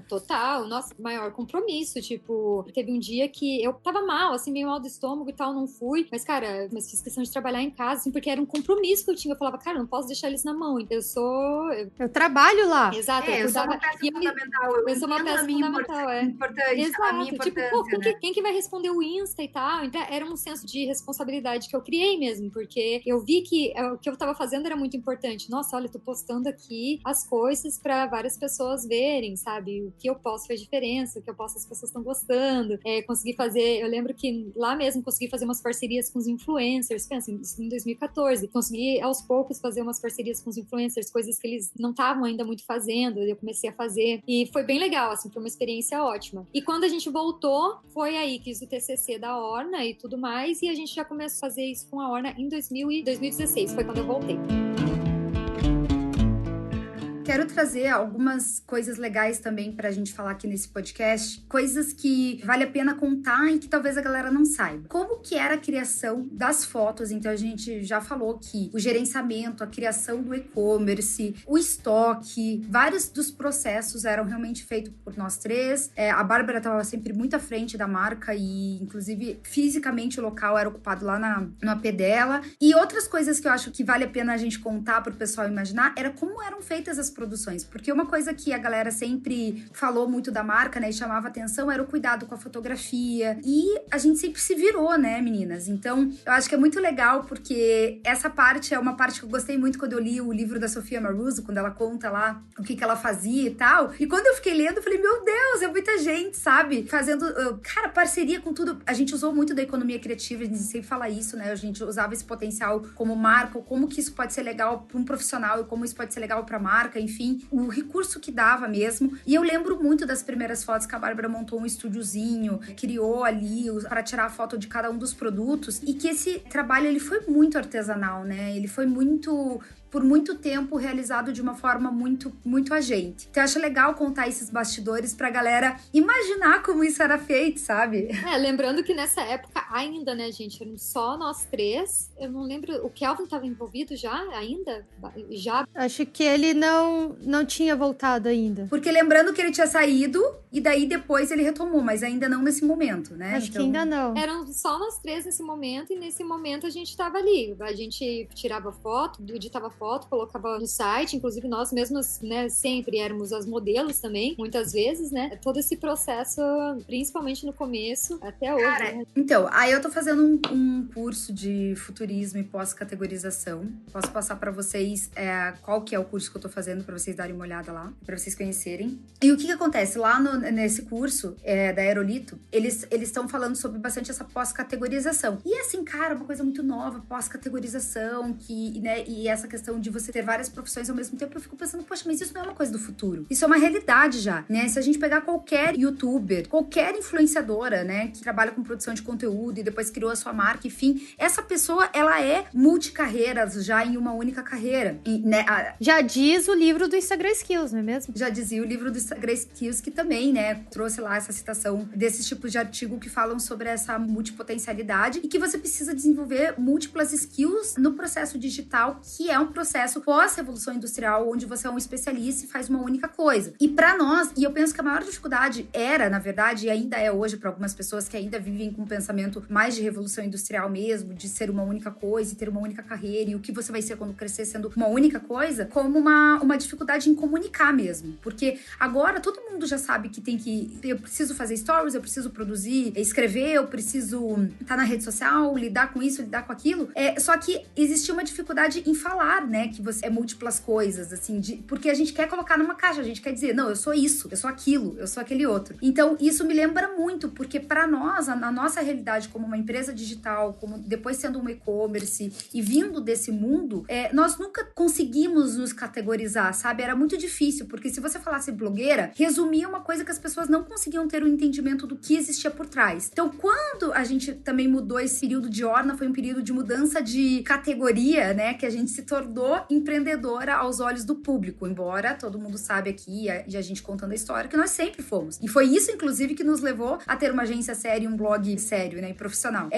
Total. Nossa, maior compromisso. Tipo, teve um dia que eu tava mal, assim, meio mal do estômago e tal, não fui. Mas, cara, fiz questão de trabalhar em casa, assim, porque era um compromisso que eu tinha. Eu falava, cara, não posso deixar eles na mão. Eu trabalho lá. Exato. Eu sou uma peça fundamental. Eu sou uma peça fundamental, importante. Exato. A minha tipo, pô, quem que vai responder o Insta e tal? Então, era um senso de responsabilidade que eu criei mesmo, porque eu vi que o que eu tava fazendo era muito importante. Nossa, olha, eu tô postando aqui as coisas pra várias pessoas verem, sabe? O que eu posto faz diferença, o que eu posto as pessoas estão gostando. Consegui fazer, eu lembro que lá mesmo consegui fazer umas parcerias com os influencers, pensa, isso em 2014. Consegui aos poucos fazer umas parcerias com os influencers, coisas que eles não estavam ainda muito fazendo, eu comecei a fazer. E foi bem legal, assim, foi uma experiência ótima. E quando a gente voltou, foi aí que fiz o TCC da Orna e tudo mais, e a gente já começou a fazer isso com a Orna em 2016, foi quando eu voltei. Quero trazer algumas coisas legais também pra gente falar aqui nesse podcast, coisas que vale a pena contar e que talvez a galera não saiba. Como que era a criação das fotos? Então a gente já falou que o gerenciamento, a criação do e-commerce, o estoque, vários dos processos eram realmente feitos por nós três. A Bárbara estava sempre muito à frente da marca e, inclusive, fisicamente o local era ocupado lá no AP dela. E outras coisas que eu acho que vale a pena a gente contar pro pessoal imaginar era como eram feitas as produções. Porque uma coisa que a galera sempre falou muito da marca, né, e chamava atenção era o cuidado com a fotografia. E a gente sempre se virou, né, meninas? Então, eu acho que é muito legal porque essa parte é uma parte que eu gostei muito quando eu li o livro da Sofia Maruso, quando ela conta lá o que ela fazia e tal. E quando eu fiquei lendo, eu falei, meu Deus, é muita gente, sabe? Fazendo, cara, parceria com tudo. A gente usou muito da economia criativa, a gente sempre fala isso, né? A gente usava esse potencial como marca, como que isso pode ser legal para um profissional e como isso pode ser legal para marca, enfim, o recurso que dava mesmo. E eu lembro muito das primeiras fotos que a Bárbara montou um estúdiozinho, criou ali para tirar a foto de cada um dos produtos e que esse trabalho ele foi muito artesanal, né? Ele foi por muito tempo realizado de uma forma muito, muito agente. Então eu acho legal contar esses bastidores pra galera imaginar como isso era feito, sabe? Lembrando que nessa época ainda, né, gente, eram só nós três. Eu não lembro, o Kelvin estava envolvido já ainda? Já? Acho que ele não tinha voltado ainda. Porque lembrando que ele tinha saído e daí depois ele retomou, mas ainda não nesse momento, né? Acho que ainda não. Eram só nós três nesse momento e nesse momento a gente tava ali. A gente tirava foto, editava foto, colocava no site, inclusive nós mesmos, né, sempre éramos as modelos também, muitas vezes, né, todo esse processo, principalmente no começo, até hoje. Cara, né? Então, aí eu tô fazendo um curso de futurismo e pós-categorização. Posso passar pra vocês qual que é o curso que eu tô fazendo pra vocês darem uma olhada lá, pra vocês conhecerem. E o que acontece? Lá nesse curso da Aerolito, eles estão falando sobre bastante essa pós-categorização. E assim, cara, uma coisa muito nova, pós-categorização, né, e essa questão de você ter várias profissões ao mesmo tempo, eu fico pensando, poxa, mas isso não é uma coisa do futuro. Isso é uma realidade já, né? Se a gente pegar qualquer youtuber, qualquer influenciadora, né, que trabalha com produção de conteúdo e depois criou a sua marca, enfim, essa pessoa, ela é multicarreiras já em uma única carreira. E, né, Já diz o livro do Instagram Skills, não é mesmo? Já dizia o livro do Instagram Skills, que também, né, trouxe lá essa citação desses tipos de artigo que falam sobre essa multipotencialidade e que você precisa desenvolver múltiplas skills no processo digital, que é um processo pós-revolução industrial, onde você é um especialista e faz uma única coisa. E pra nós, e eu penso que a maior dificuldade era, na verdade, e ainda é hoje para algumas pessoas que ainda vivem com um pensamento mais de revolução industrial mesmo, de ser uma única coisa e ter uma única carreira, e o que você vai ser quando crescer sendo uma única coisa, como uma dificuldade em comunicar mesmo. Porque agora todo mundo já sabe que eu preciso fazer stories, eu preciso produzir, escrever, eu preciso estar na rede social, lidar com isso, lidar com aquilo. Só que existia uma dificuldade em falar, né, que você é múltiplas coisas, assim, porque a gente quer colocar numa caixa, a gente quer dizer, não, eu sou isso, eu sou aquilo, eu sou aquele outro. Então, isso me lembra muito, porque pra nós, na nossa realidade como uma empresa digital, como depois sendo um e-commerce e vindo desse mundo, nós nunca conseguimos nos categorizar, sabe? Era muito difícil, porque se você falasse blogueira, resumia uma coisa que as pessoas não conseguiam ter um entendimento do que existia por trás. Então, quando a gente também mudou esse período de Orna, foi um período de mudança de categoria, né, que a gente se tornou empreendedora aos olhos do público, embora todo mundo sabe aqui, e a gente contando a história, que nós sempre fomos. E foi isso, inclusive, que nos levou a ter uma agência séria e um blog sério, né, e profissional.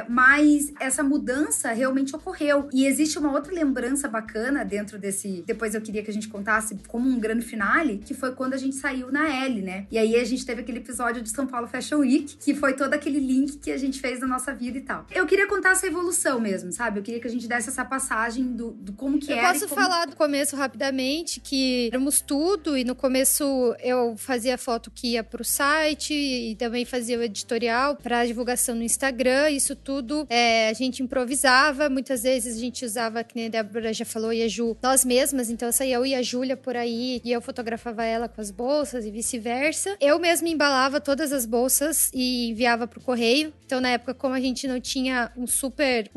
Mas essa mudança realmente ocorreu. E existe uma outra lembrança bacana dentro desse... Depois eu queria que a gente contasse como um grande finale, que foi quando a gente saiu na Elle, né? E aí a gente teve aquele episódio de São Paulo Fashion Week, que foi todo aquele link que a gente fez na nossa vida e tal. Eu queria contar essa evolução mesmo, sabe? Eu queria que a gente desse essa passagem do como que era. Eu posso falar do começo rapidamente, que éramos tudo, e no começo eu fazia foto que ia pro site e também fazia o editorial pra divulgação no Instagram. Isso tudo a gente improvisava, muitas vezes a gente usava, que nem a Débora já falou, e a Ju, nós mesmas, então saía eu e a Júlia por aí e eu fotografava ela com as bolsas e vice-versa. Eu mesma embalava todas as bolsas e enviava pro correio. Então na época, como a gente não tinha um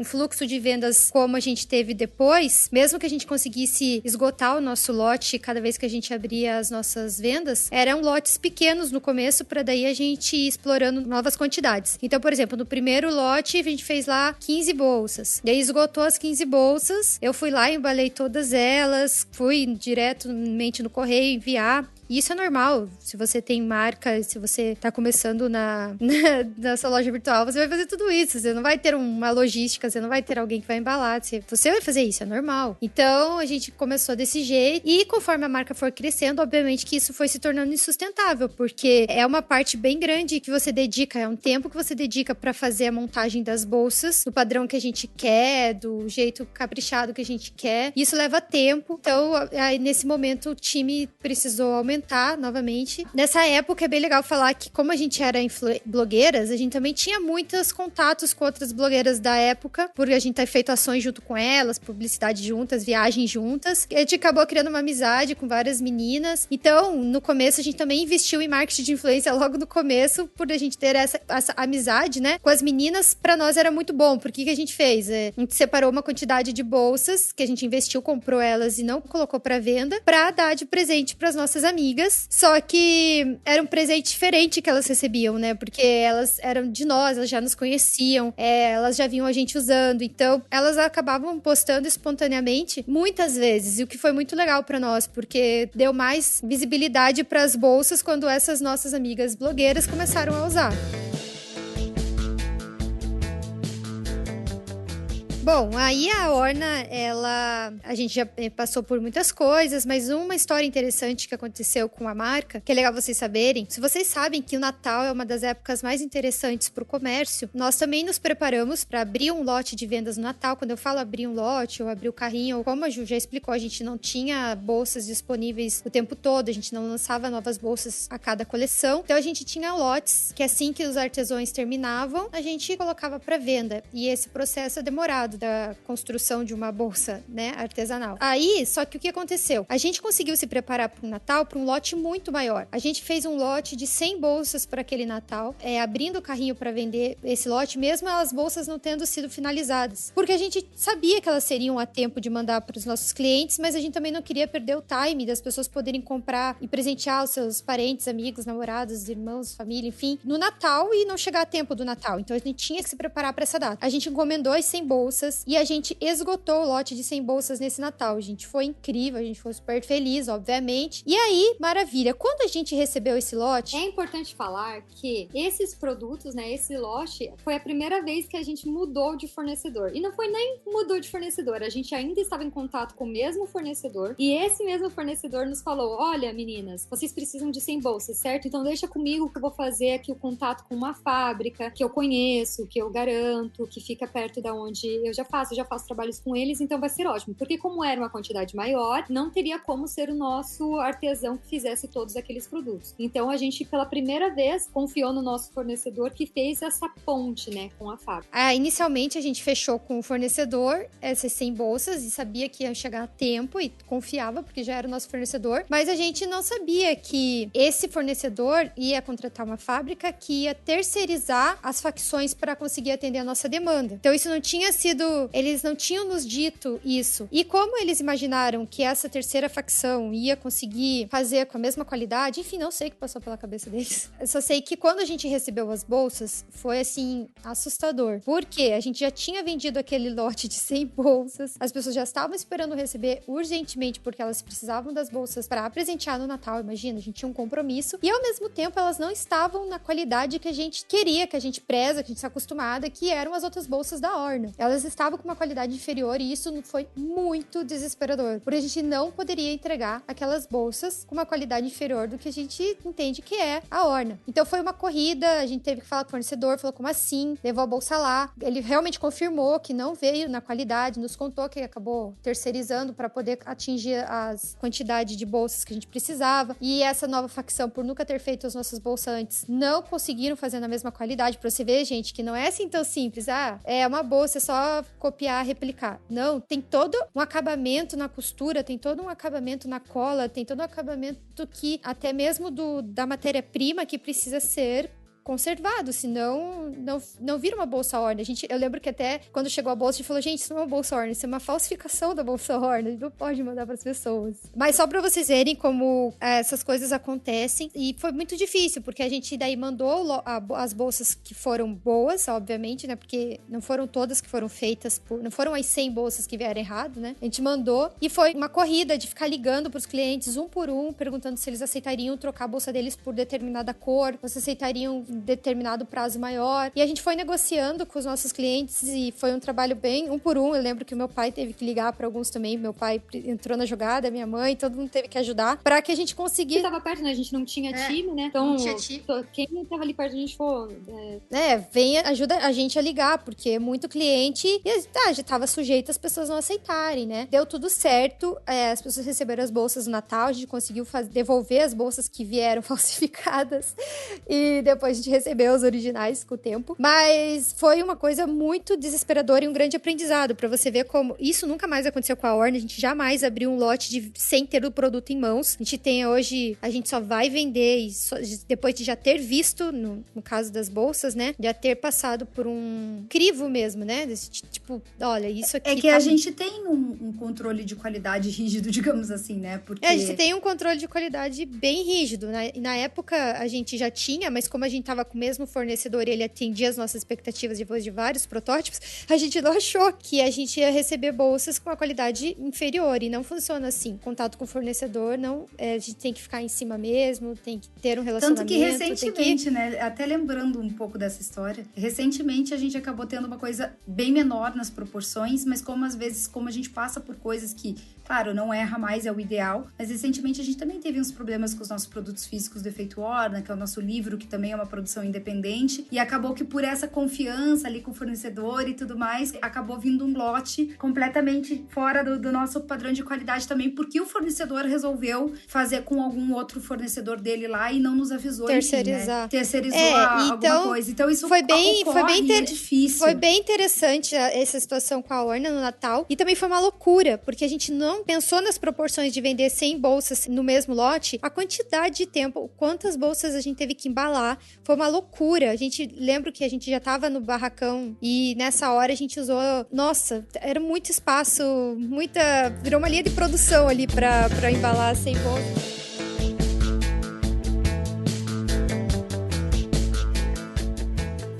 fluxo de vendas como a gente teve depois, lotes, mesmo que a gente conseguisse esgotar o nosso lote cada vez que a gente abria as nossas vendas, eram lotes pequenos no começo, para daí a gente ir explorando novas quantidades. Então, por exemplo, no primeiro lote, a gente fez lá 15 bolsas. Daí esgotou as 15 bolsas, eu fui lá, embalei todas elas, fui diretamente no correio enviar. E isso é normal. Se você tem marca, se você tá começando na sua loja virtual, você vai fazer tudo isso. Você não vai ter uma logística, você não vai ter alguém que vai embalar. Você vai fazer isso, é normal. Então, a gente começou desse jeito. E conforme a marca for crescendo, obviamente que isso foi se tornando insustentável, porque é uma parte bem grande que você dedica, é um tempo que você dedica pra fazer a montagem das bolsas, do padrão que a gente quer, do jeito caprichado que a gente quer. Isso leva tempo. Então, aí, nesse momento, o time precisou aumentar novamente. Nessa época é bem legal falar que, como a gente era blogueiras, a gente também tinha muitos contatos com outras blogueiras da época, porque a gente tá feito ações junto com elas, publicidade juntas, viagens juntas. A gente acabou criando uma amizade com várias meninas. Então, no começo, a gente também investiu em marketing de influência logo no começo, por a gente ter essa amizade, né, com as meninas. Pra nós era muito bom, porque o que a gente fez? A gente separou uma quantidade de bolsas que a gente investiu, comprou elas e não colocou pra venda, pra dar de presente pras nossas amigas. Só que era um presente diferente que elas recebiam, né? Porque elas eram de nós, elas já nos conheciam, elas já viam a gente usando. Então, elas acabavam postando espontaneamente muitas vezes. E o que foi muito legal pra nós, porque deu mais visibilidade pras bolsas quando essas nossas amigas blogueiras começaram a usar. Bom, aí a Orna, a gente já passou por muitas coisas, mas uma história interessante que aconteceu com a marca, que é legal vocês saberem, se vocês sabem que o Natal é uma das épocas mais interessantes para o comércio, nós também nos preparamos para abrir um lote de vendas no Natal. Quando eu falo abrir um lote ou abrir o carrinho, como a Ju já explicou, a gente não tinha bolsas disponíveis o tempo todo, a gente não lançava novas bolsas a cada coleção, então a gente tinha lotes que assim que os artesãos terminavam, a gente colocava para venda, e esse processo é demorado, da construção de uma bolsa, né, artesanal. Aí, só que o que aconteceu? A gente conseguiu se preparar para o Natal para um lote muito maior. A gente fez um lote de 100 bolsas para aquele Natal, abrindo o carrinho para vender esse lote, mesmo as bolsas não tendo sido finalizadas. Porque a gente sabia que elas seriam a tempo de mandar para os nossos clientes, mas a gente também não queria perder o time das pessoas poderem comprar e presentear os seus parentes, amigos, namorados, irmãos, família, enfim, no Natal e não chegar a tempo do Natal. Então a gente tinha que se preparar para essa data. A gente encomendou as 100 bolsas e a gente esgotou o lote de 100 bolsas nesse Natal. A gente foi incrível, a gente foi super feliz, obviamente. E aí, maravilha, quando a gente recebeu esse lote... É importante falar que esses produtos, né, esse lote, foi a primeira vez que a gente mudou de fornecedor. E não foi nem mudou de fornecedor, a gente ainda estava em contato com o mesmo fornecedor, e esse mesmo fornecedor nos falou: olha, meninas, vocês precisam de 100 bolsas, certo? Então deixa comigo que eu vou fazer aqui o contato com uma fábrica que eu conheço, que eu garanto, que fica perto da onde eu já faço trabalhos com eles, então vai ser ótimo. Porque como era uma quantidade maior, não teria como ser o nosso artesão que fizesse todos aqueles produtos. Então a gente, pela primeira vez, confiou no nosso fornecedor que fez essa ponte, né, com a fábrica. Inicialmente a gente fechou com o fornecedor essas 100 bolsas e sabia que ia chegar a tempo e confiava, porque já era o nosso fornecedor, mas a gente não sabia que esse fornecedor ia contratar uma fábrica que ia terceirizar as facções para conseguir atender a nossa demanda. Então isso não tinha sido... Eles não tinham nos dito isso. E como eles imaginaram que essa terceira facção ia conseguir fazer com a mesma qualidade, enfim, não sei o que passou pela cabeça deles. Eu só sei que quando a gente recebeu as bolsas, foi assim, assustador. Porque a gente já tinha vendido aquele lote de 100 bolsas, as pessoas já estavam esperando receber urgentemente, porque elas precisavam das bolsas para presentear no Natal, imagina, a gente tinha um compromisso. E ao mesmo tempo, elas não estavam na qualidade que a gente queria, que a gente preza, que a gente está acostumada, que eram as outras bolsas da Orna. Elas estavam com uma qualidade inferior e isso foi muito desesperador, porque a gente não poderia entregar aquelas bolsas com uma qualidade inferior do que a gente entende que é a Orna. Então foi uma corrida, a gente teve que falar com o fornecedor, falou como assim, levou a bolsa lá, ele realmente confirmou que não veio na qualidade, nos contou que acabou terceirizando para poder atingir as quantidades de bolsas que a gente precisava, e essa nova facção, por nunca ter feito as nossas bolsas antes, não conseguiram fazer na mesma qualidade. Pra você ver, gente, que não é assim tão simples, é uma bolsa, é só copiar, replicar. Não, tem todo um acabamento na costura, tem todo um acabamento na cola, tem todo um acabamento que até mesmo da matéria-prima que precisa ser conservado, senão não vira uma bolsa Orna. Eu lembro que até quando chegou a bolsa, a gente falou, gente, isso não é uma bolsa Orna, isso é uma falsificação da bolsa Orna, a gente não pode mandar pras pessoas. Mas só pra vocês verem como essas coisas acontecem, e foi muito difícil, porque a gente daí mandou as bolsas que foram boas, obviamente, né, porque não foram todas que foram feitas, não foram as 100 bolsas que vieram errado, né, a gente mandou, e foi uma corrida de ficar ligando pros clientes um por um, perguntando se eles aceitariam trocar a bolsa deles por determinada cor, se aceitariam um determinado prazo maior, e a gente foi negociando com os nossos clientes, e foi um trabalho bem um por um. Eu lembro que o meu pai teve que ligar para alguns também, meu pai entrou na jogada, minha mãe, todo mundo teve que ajudar, para que a gente conseguisse... Tava perto, né, a gente não tinha time, né, então não tinha time. Quem tava ali perto, a gente falou... Ajuda a gente a ligar, porque muito cliente, já tava sujeito as pessoas não aceitarem, né, deu tudo certo, as pessoas receberam as bolsas no Natal, a gente conseguiu devolver as bolsas que vieram falsificadas, e depois a gente recebeu os originais com o tempo, mas foi uma coisa muito desesperadora e um grande aprendizado, pra você ver como isso nunca mais aconteceu com a Orna, a gente jamais abriu um lote sem ter o produto em mãos, a gente tem hoje, a gente só vai vender depois de já ter visto, no caso das bolsas, né, já ter passado por um crivo mesmo, né, desse, tipo, olha, isso aqui... É que a gente tem um controle de qualidade rígido, digamos assim, né, porque... a gente tem um controle de qualidade bem rígido, né? Na época a gente já tinha, mas como a gente tava com o mesmo fornecedor e ele atendia as nossas expectativas depois de vários protótipos, a gente não achou que a gente ia receber bolsas com uma qualidade inferior, e não funciona assim. Contato com o fornecedor, não, a gente tem que ficar em cima mesmo, tem que ter um relacionamento. Tanto que recentemente, né, até lembrando um pouco dessa história, recentemente a gente acabou tendo uma coisa bem menor nas proporções, mas como às vezes, como a gente passa por coisas que, claro, não erra mais, é o ideal, mas recentemente a gente também teve uns problemas com os nossos produtos físicos do Efeito Orna, que é o nosso livro, que também é uma produção independente, e acabou que por essa confiança ali com o fornecedor e tudo mais, acabou vindo um lote completamente fora do nosso padrão de qualidade também, porque o fornecedor resolveu fazer com algum outro fornecedor dele lá e não nos avisou. Terceirizar. Enfim, né? Terceirizou alguma coisa. Então isso foi bem difícil. Foi bem interessante essa situação com a Orna no Natal, e também foi uma loucura, porque a gente não pensou nas proporções de vender 100 bolsas no mesmo lote, a quantidade de tempo, quantas bolsas a gente teve que embalar, foi uma loucura. A gente lembra que a gente já tava no barracão e nessa hora a gente usou, nossa, era muito espaço, virou uma linha de produção ali pra embalar 100 bolsas.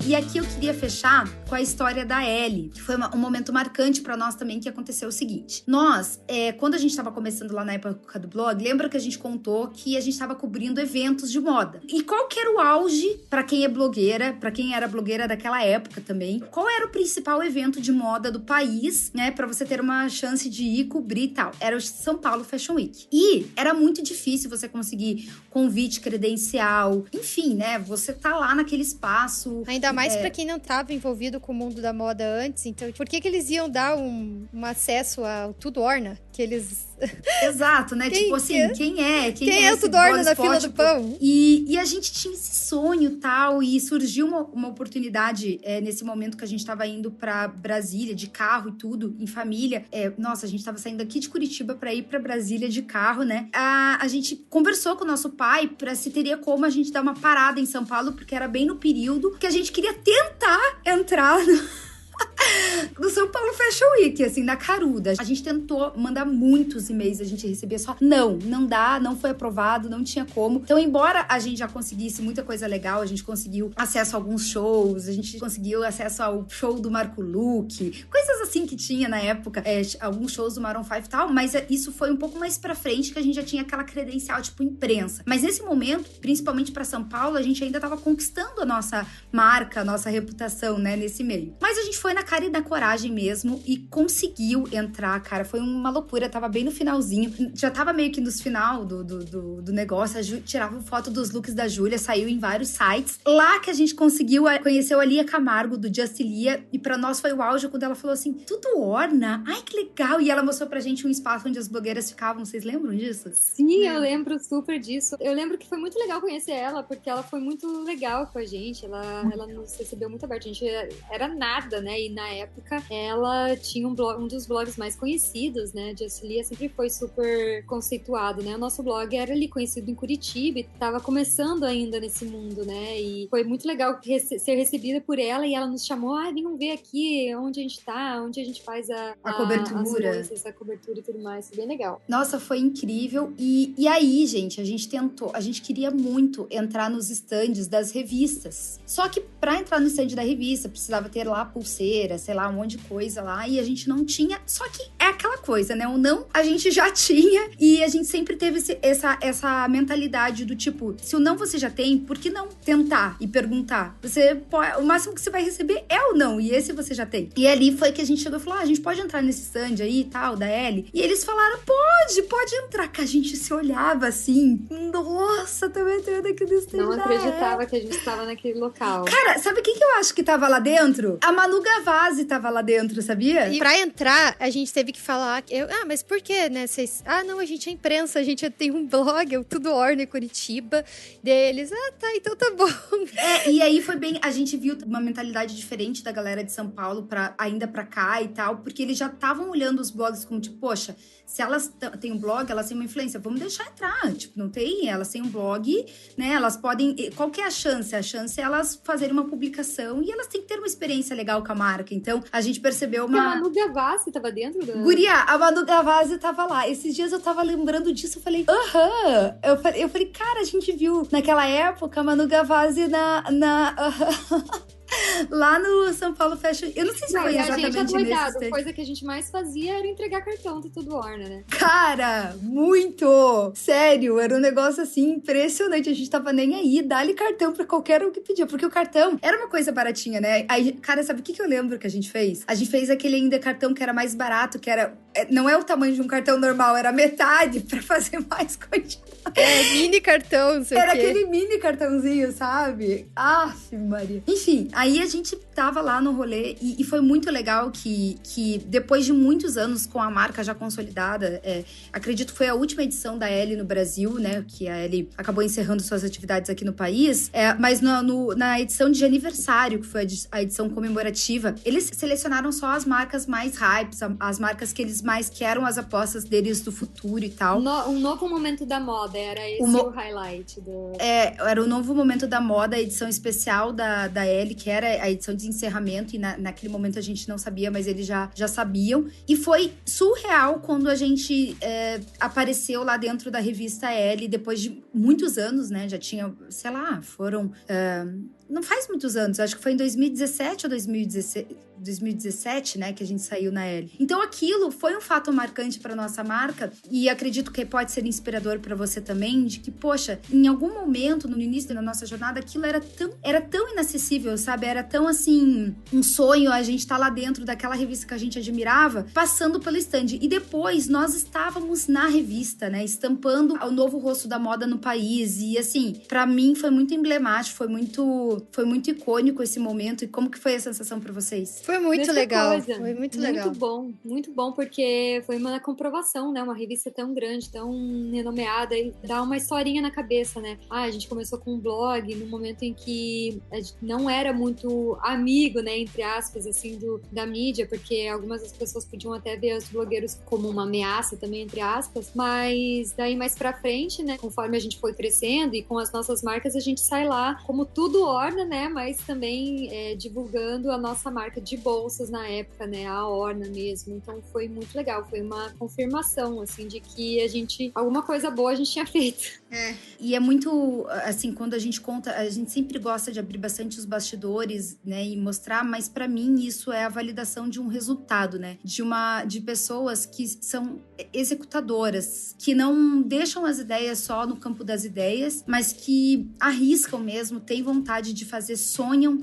E aqui eu queria fechar com a história da Ellie, que foi um momento marcante pra nós também, que aconteceu o seguinte. Nós, quando a gente tava começando lá na época do blog, lembra que a gente contou que a gente tava cobrindo eventos de moda. E qual que era o auge pra quem é blogueira, pra quem era blogueira daquela época também? Qual era o principal evento de moda do país, né, pra você ter uma chance de ir cobrir e tal? Era o São Paulo Fashion Week. E era muito difícil você conseguir convite credencial, enfim, né, você tá lá naquele espaço. Ainda mais pra quem não tava envolvido com o mundo da moda antes, então por que eles iam dar um acesso ao Tudo Orna? Que eles... Exato, né? Tipo assim, quem é o Tudo Orna na fila do pão? E a gente tinha esse sonho e tal, e surgiu uma oportunidade nesse momento que a gente tava indo pra Brasília, de carro e tudo, em família. Nossa, a gente tava saindo aqui de Curitiba pra ir pra Brasília de carro, né? A gente conversou com o nosso pai pra se teria como a gente dar uma parada em São Paulo, porque era bem no período que a gente queria tentar entrar no São Paulo Fashion Week, assim, na caruda. A gente tentou mandar muitos e-mails, a gente recebia só não dá, não foi aprovado, não tinha como. Então, embora a gente já conseguisse muita coisa legal, a gente conseguiu acesso a alguns shows, a gente conseguiu acesso ao show do Marco Luque, coisas assim que tinha na época, alguns shows do Maroon 5 e tal, mas isso foi um pouco mais pra frente, que a gente já tinha aquela credencial, tipo, imprensa. Mas nesse momento, principalmente pra São Paulo, a gente ainda tava conquistando a nossa marca, a nossa reputação, né, nesse meio. Mas a gente foi na cara e na coragem mesmo e conseguiu entrar, cara. Foi uma loucura, tava bem no finalzinho. Já tava meio que nos final do negócio. Tirava foto dos looks da Júlia, saiu em vários sites. Lá que a gente conseguiu, conheceu a Lia Camargo, do Just Lia, e pra nós foi o auge quando ela falou assim, Tudo Orna? Ai, que legal! E ela mostrou pra gente um espaço onde as blogueiras ficavam. Vocês lembram disso? Sim, eu lembro super disso. Eu lembro que foi muito legal conhecer ela, porque ela foi muito legal com a gente. Ela nos recebeu muito aberto. A gente era nada, né? E na na época, ela tinha um dos blogs mais conhecidos, né? Just Lia sempre foi super conceituado, né? O nosso blog era ali conhecido em Curitiba e tava começando ainda nesse mundo, né? E foi muito legal ser recebida por ela e ela nos chamou, venham ver aqui onde a gente tá, onde a gente faz a cobertura. A cobertura e tudo mais, foi bem legal. Nossa, foi incrível. E aí, gente, a gente queria muito entrar nos estandes das revistas. Só que pra entrar no estande da revista, precisava ter lá pulseira, sei lá, um monte de coisa lá, e a gente não tinha. Só que é aquela coisa, né? O não, a gente já tinha, e a gente sempre teve essa mentalidade do tipo, se o não você já tem, por que não tentar e perguntar? O máximo que você vai receber é o não, e esse você já tem. E ali foi que a gente chegou e falou, a gente pode entrar nesse stand aí e tal, da Ellie? E eles falaram, pode entrar, que a gente se olhava assim, nossa, tô entrando aqui no stand. Não acreditava que a gente estava naquele local. Cara, sabe quem que eu acho que tava lá dentro? A Manu Gavazzi tava lá dentro, sabia? E pra entrar, a gente teve que falar, mas por quê, né? Não, a gente é imprensa, a gente tem um blog, é o Tudo Orne Curitiba, deles, tá, então tá bom. E aí foi bem, a gente viu uma mentalidade diferente da galera de São Paulo ainda pra cá e tal, porque eles já estavam olhando os blogs como tipo, poxa, se elas têm um blog, elas têm uma influência, vamos deixar entrar, tipo, não tem, elas têm um blog, né, elas podem, qual que é a chance? A chance é elas fazerem uma publicação e elas têm que ter uma experiência legal com a marca, então a gente percebeu uma... E a Manu Gavassi tava dentro da... Guria, a Manu Gavazzi tava lá, esses dias eu tava lembrando disso, eu falei, eu falei, cara, a gente viu naquela época a Manu Gavazzi lá no São Paulo Fashion. Eu não sei se foi exatamente nesse. A coisa que a gente mais fazia era entregar cartão do Tudo Orne, né? Cara, muito! Sério, era um negócio assim impressionante. A gente tava nem aí, dá-lhe cartão pra qualquer um que pedia, porque o cartão era uma coisa baratinha, né? Aí, cara, sabe o que eu lembro que a gente fez? A gente fez aquele ainda cartão que era mais barato, que era... Não é o tamanho de um cartão normal, era metade pra fazer mais quantidade. Mini cartão, não sei o quê. Era aquele mini cartãozinho, sabe? Maria. Enfim, aí a gente tava lá no rolê e foi muito legal que depois de muitos anos com a marca já consolidada, acredito que foi a última edição da Ellie no Brasil, né? Que a Ellie acabou encerrando suas atividades aqui no país. Mas na edição de aniversário, que foi a edição comemorativa, eles selecionaram só as marcas mais hypes, as marcas que eles mais que eram as apostas deles do futuro e tal. Um novo momento da moda, era esse o highlight do... Era o novo momento da moda, a edição especial da Ellie, que era a edição de encerramento, e naquele momento a gente não sabia, mas eles já sabiam. E foi surreal quando a gente apareceu lá dentro da revista Ellie, depois de muitos anos, né? Já tinha, sei lá, foram... não faz muitos anos, acho que foi em 2017 ou 2017, né, que a gente saiu na Ellie. Então aquilo foi um fato marcante para nossa marca e acredito que pode ser inspirador para você também, de que, poxa, em algum momento no início da nossa jornada, aquilo era tão inacessível, sabe? Era tão assim, um sonho a gente estar lá dentro daquela revista que a gente admirava, passando pelo stand. E depois nós estávamos na revista, né, estampando o novo rosto da moda no país. E assim, para mim foi muito emblemático, foi muito icônico esse momento. E como que foi a sensação para vocês? Foi muito legal. Foi muito legal. Muito bom, porque foi uma comprovação, né? Uma revista tão grande, tão renomeada, e dá uma historinha na cabeça, né? A gente começou com um blog no momento em que a gente não era muito amigo, né? Entre aspas, assim, da mídia, porque algumas das pessoas podiam até ver os blogueiros como uma ameaça também, entre aspas. Mas daí mais pra frente, né? Conforme a gente foi crescendo e com as nossas marcas, a gente sai lá como Tudo Orna, né? Mas também divulgando a nossa marca de bolsas na época, né? A Orna mesmo. Então foi muito legal. Foi uma confirmação, assim, de que alguma coisa boa a gente tinha feito. E é muito, assim, quando a gente conta, a gente sempre gosta de abrir bastante os bastidores, né? E mostrar, mas pra mim isso é a validação de um resultado, né? De pessoas que são executadoras, que não deixam as ideias só no campo das ideias, mas que arriscam mesmo, têm vontade de fazer, sonham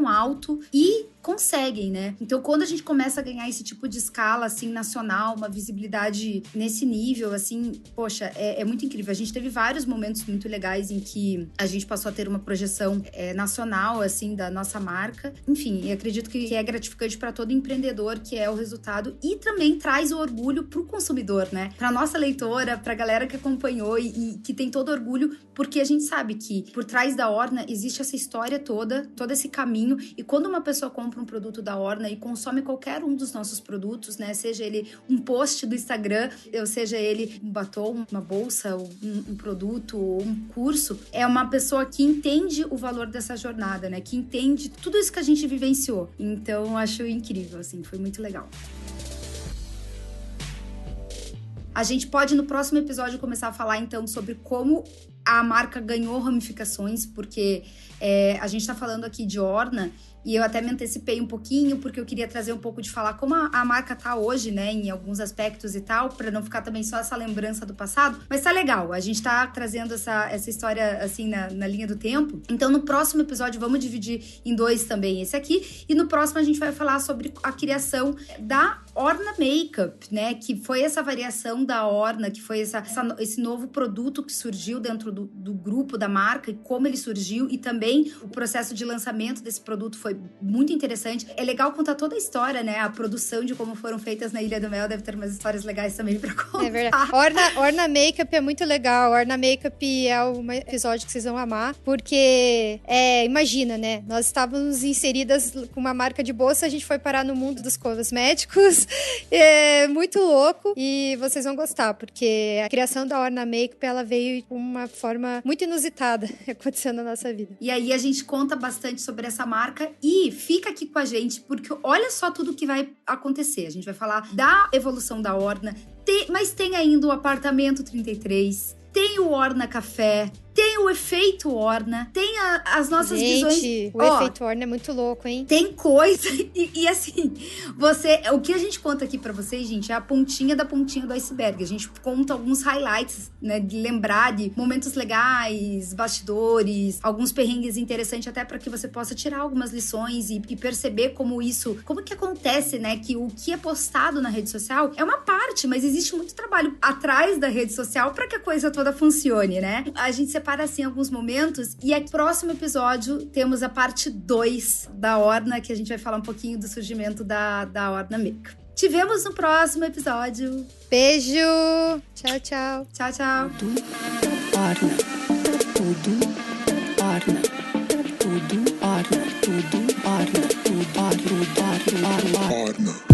alto e conseguem, né? Então, quando a gente começa a ganhar esse tipo de escala, assim, nacional, uma visibilidade nesse nível, assim, poxa, é muito incrível. A gente teve vários momentos muito legais em que a gente passou a ter uma projeção nacional, assim, da nossa marca. Enfim, eu acredito que é gratificante para todo empreendedor, que é o resultado, e também traz o orgulho pro consumidor, né? Pra nossa leitora, pra galera que acompanhou e que tem todo orgulho, porque a gente sabe que por trás da Orna existe essa história toda, todo esse caminho, e quando uma pessoa compra um produto da Orna e consome qualquer um dos nossos produtos, né? Seja ele um post do Instagram, ou seja ele um batom, uma bolsa, um produto ou um curso, é uma pessoa que entende o valor dessa jornada, né? Que entende tudo isso que a gente vivenciou. Então, eu acho incrível, assim, foi muito legal. A gente pode, no próximo episódio, começar a falar, então, sobre como a marca ganhou ramificações, porque a gente tá falando aqui de Orna, e eu até me antecipei um pouquinho, porque eu queria trazer um pouco de falar como a marca tá hoje, né, em alguns aspectos e tal, pra não ficar também só essa lembrança do passado. Mas tá legal, a gente tá trazendo essa história, assim, na linha do tempo. Então, no próximo episódio, vamos dividir em 2 também esse aqui. E no próximo, a gente vai falar sobre a criação da Orna Makeup, né, que foi essa variação da Orna, que foi esse novo produto que surgiu dentro do grupo, da marca, e como ele surgiu, e também o processo de lançamento desse produto foi muito interessante. É legal contar toda a história, né, a produção de como foram feitas na Ilha do Mel, deve ter umas histórias legais também pra contar. É verdade. Orna Makeup é muito legal. Orna Makeup é um episódio que vocês vão amar, porque, imagina, né, nós estávamos inseridas com uma marca de bolsa, a gente foi parar no mundo dos cosméticos. É muito louco e vocês vão gostar, porque a criação da Orna Makeup, ela veio de uma forma muito inusitada acontecendo na nossa vida. E aí a gente conta bastante sobre essa marca e fica aqui com a gente, porque olha só tudo que vai acontecer. A gente vai falar da evolução da Orna, mas tem ainda o Apartamento 33, tem o Orna Café, tem o efeito Orna, tem as nossas visões. O efeito Orna é muito louco, hein? Tem coisa, e assim, o que a gente conta aqui pra vocês, gente, é a pontinha da pontinha do iceberg. A gente conta alguns highlights, né, de lembrar de momentos legais, bastidores, alguns perrengues interessantes, até pra que você possa tirar algumas lições e perceber como que acontece, né, que o que é postado na rede social é uma parte, mas existe muito trabalho atrás da rede social pra que a coisa toda funcione, né? A gente separa, assim, alguns momentos, e no próximo episódio temos a parte 2 da Orna, que a gente vai falar um pouquinho do surgimento da Orna Makeup. Te vemos no próximo episódio. Beijo! Tchau, tchau. Tchau, tchau. Tudo Orna. Tudo Orna. Tudo Orna. Tudo Orna. Tudo Orna. Orna.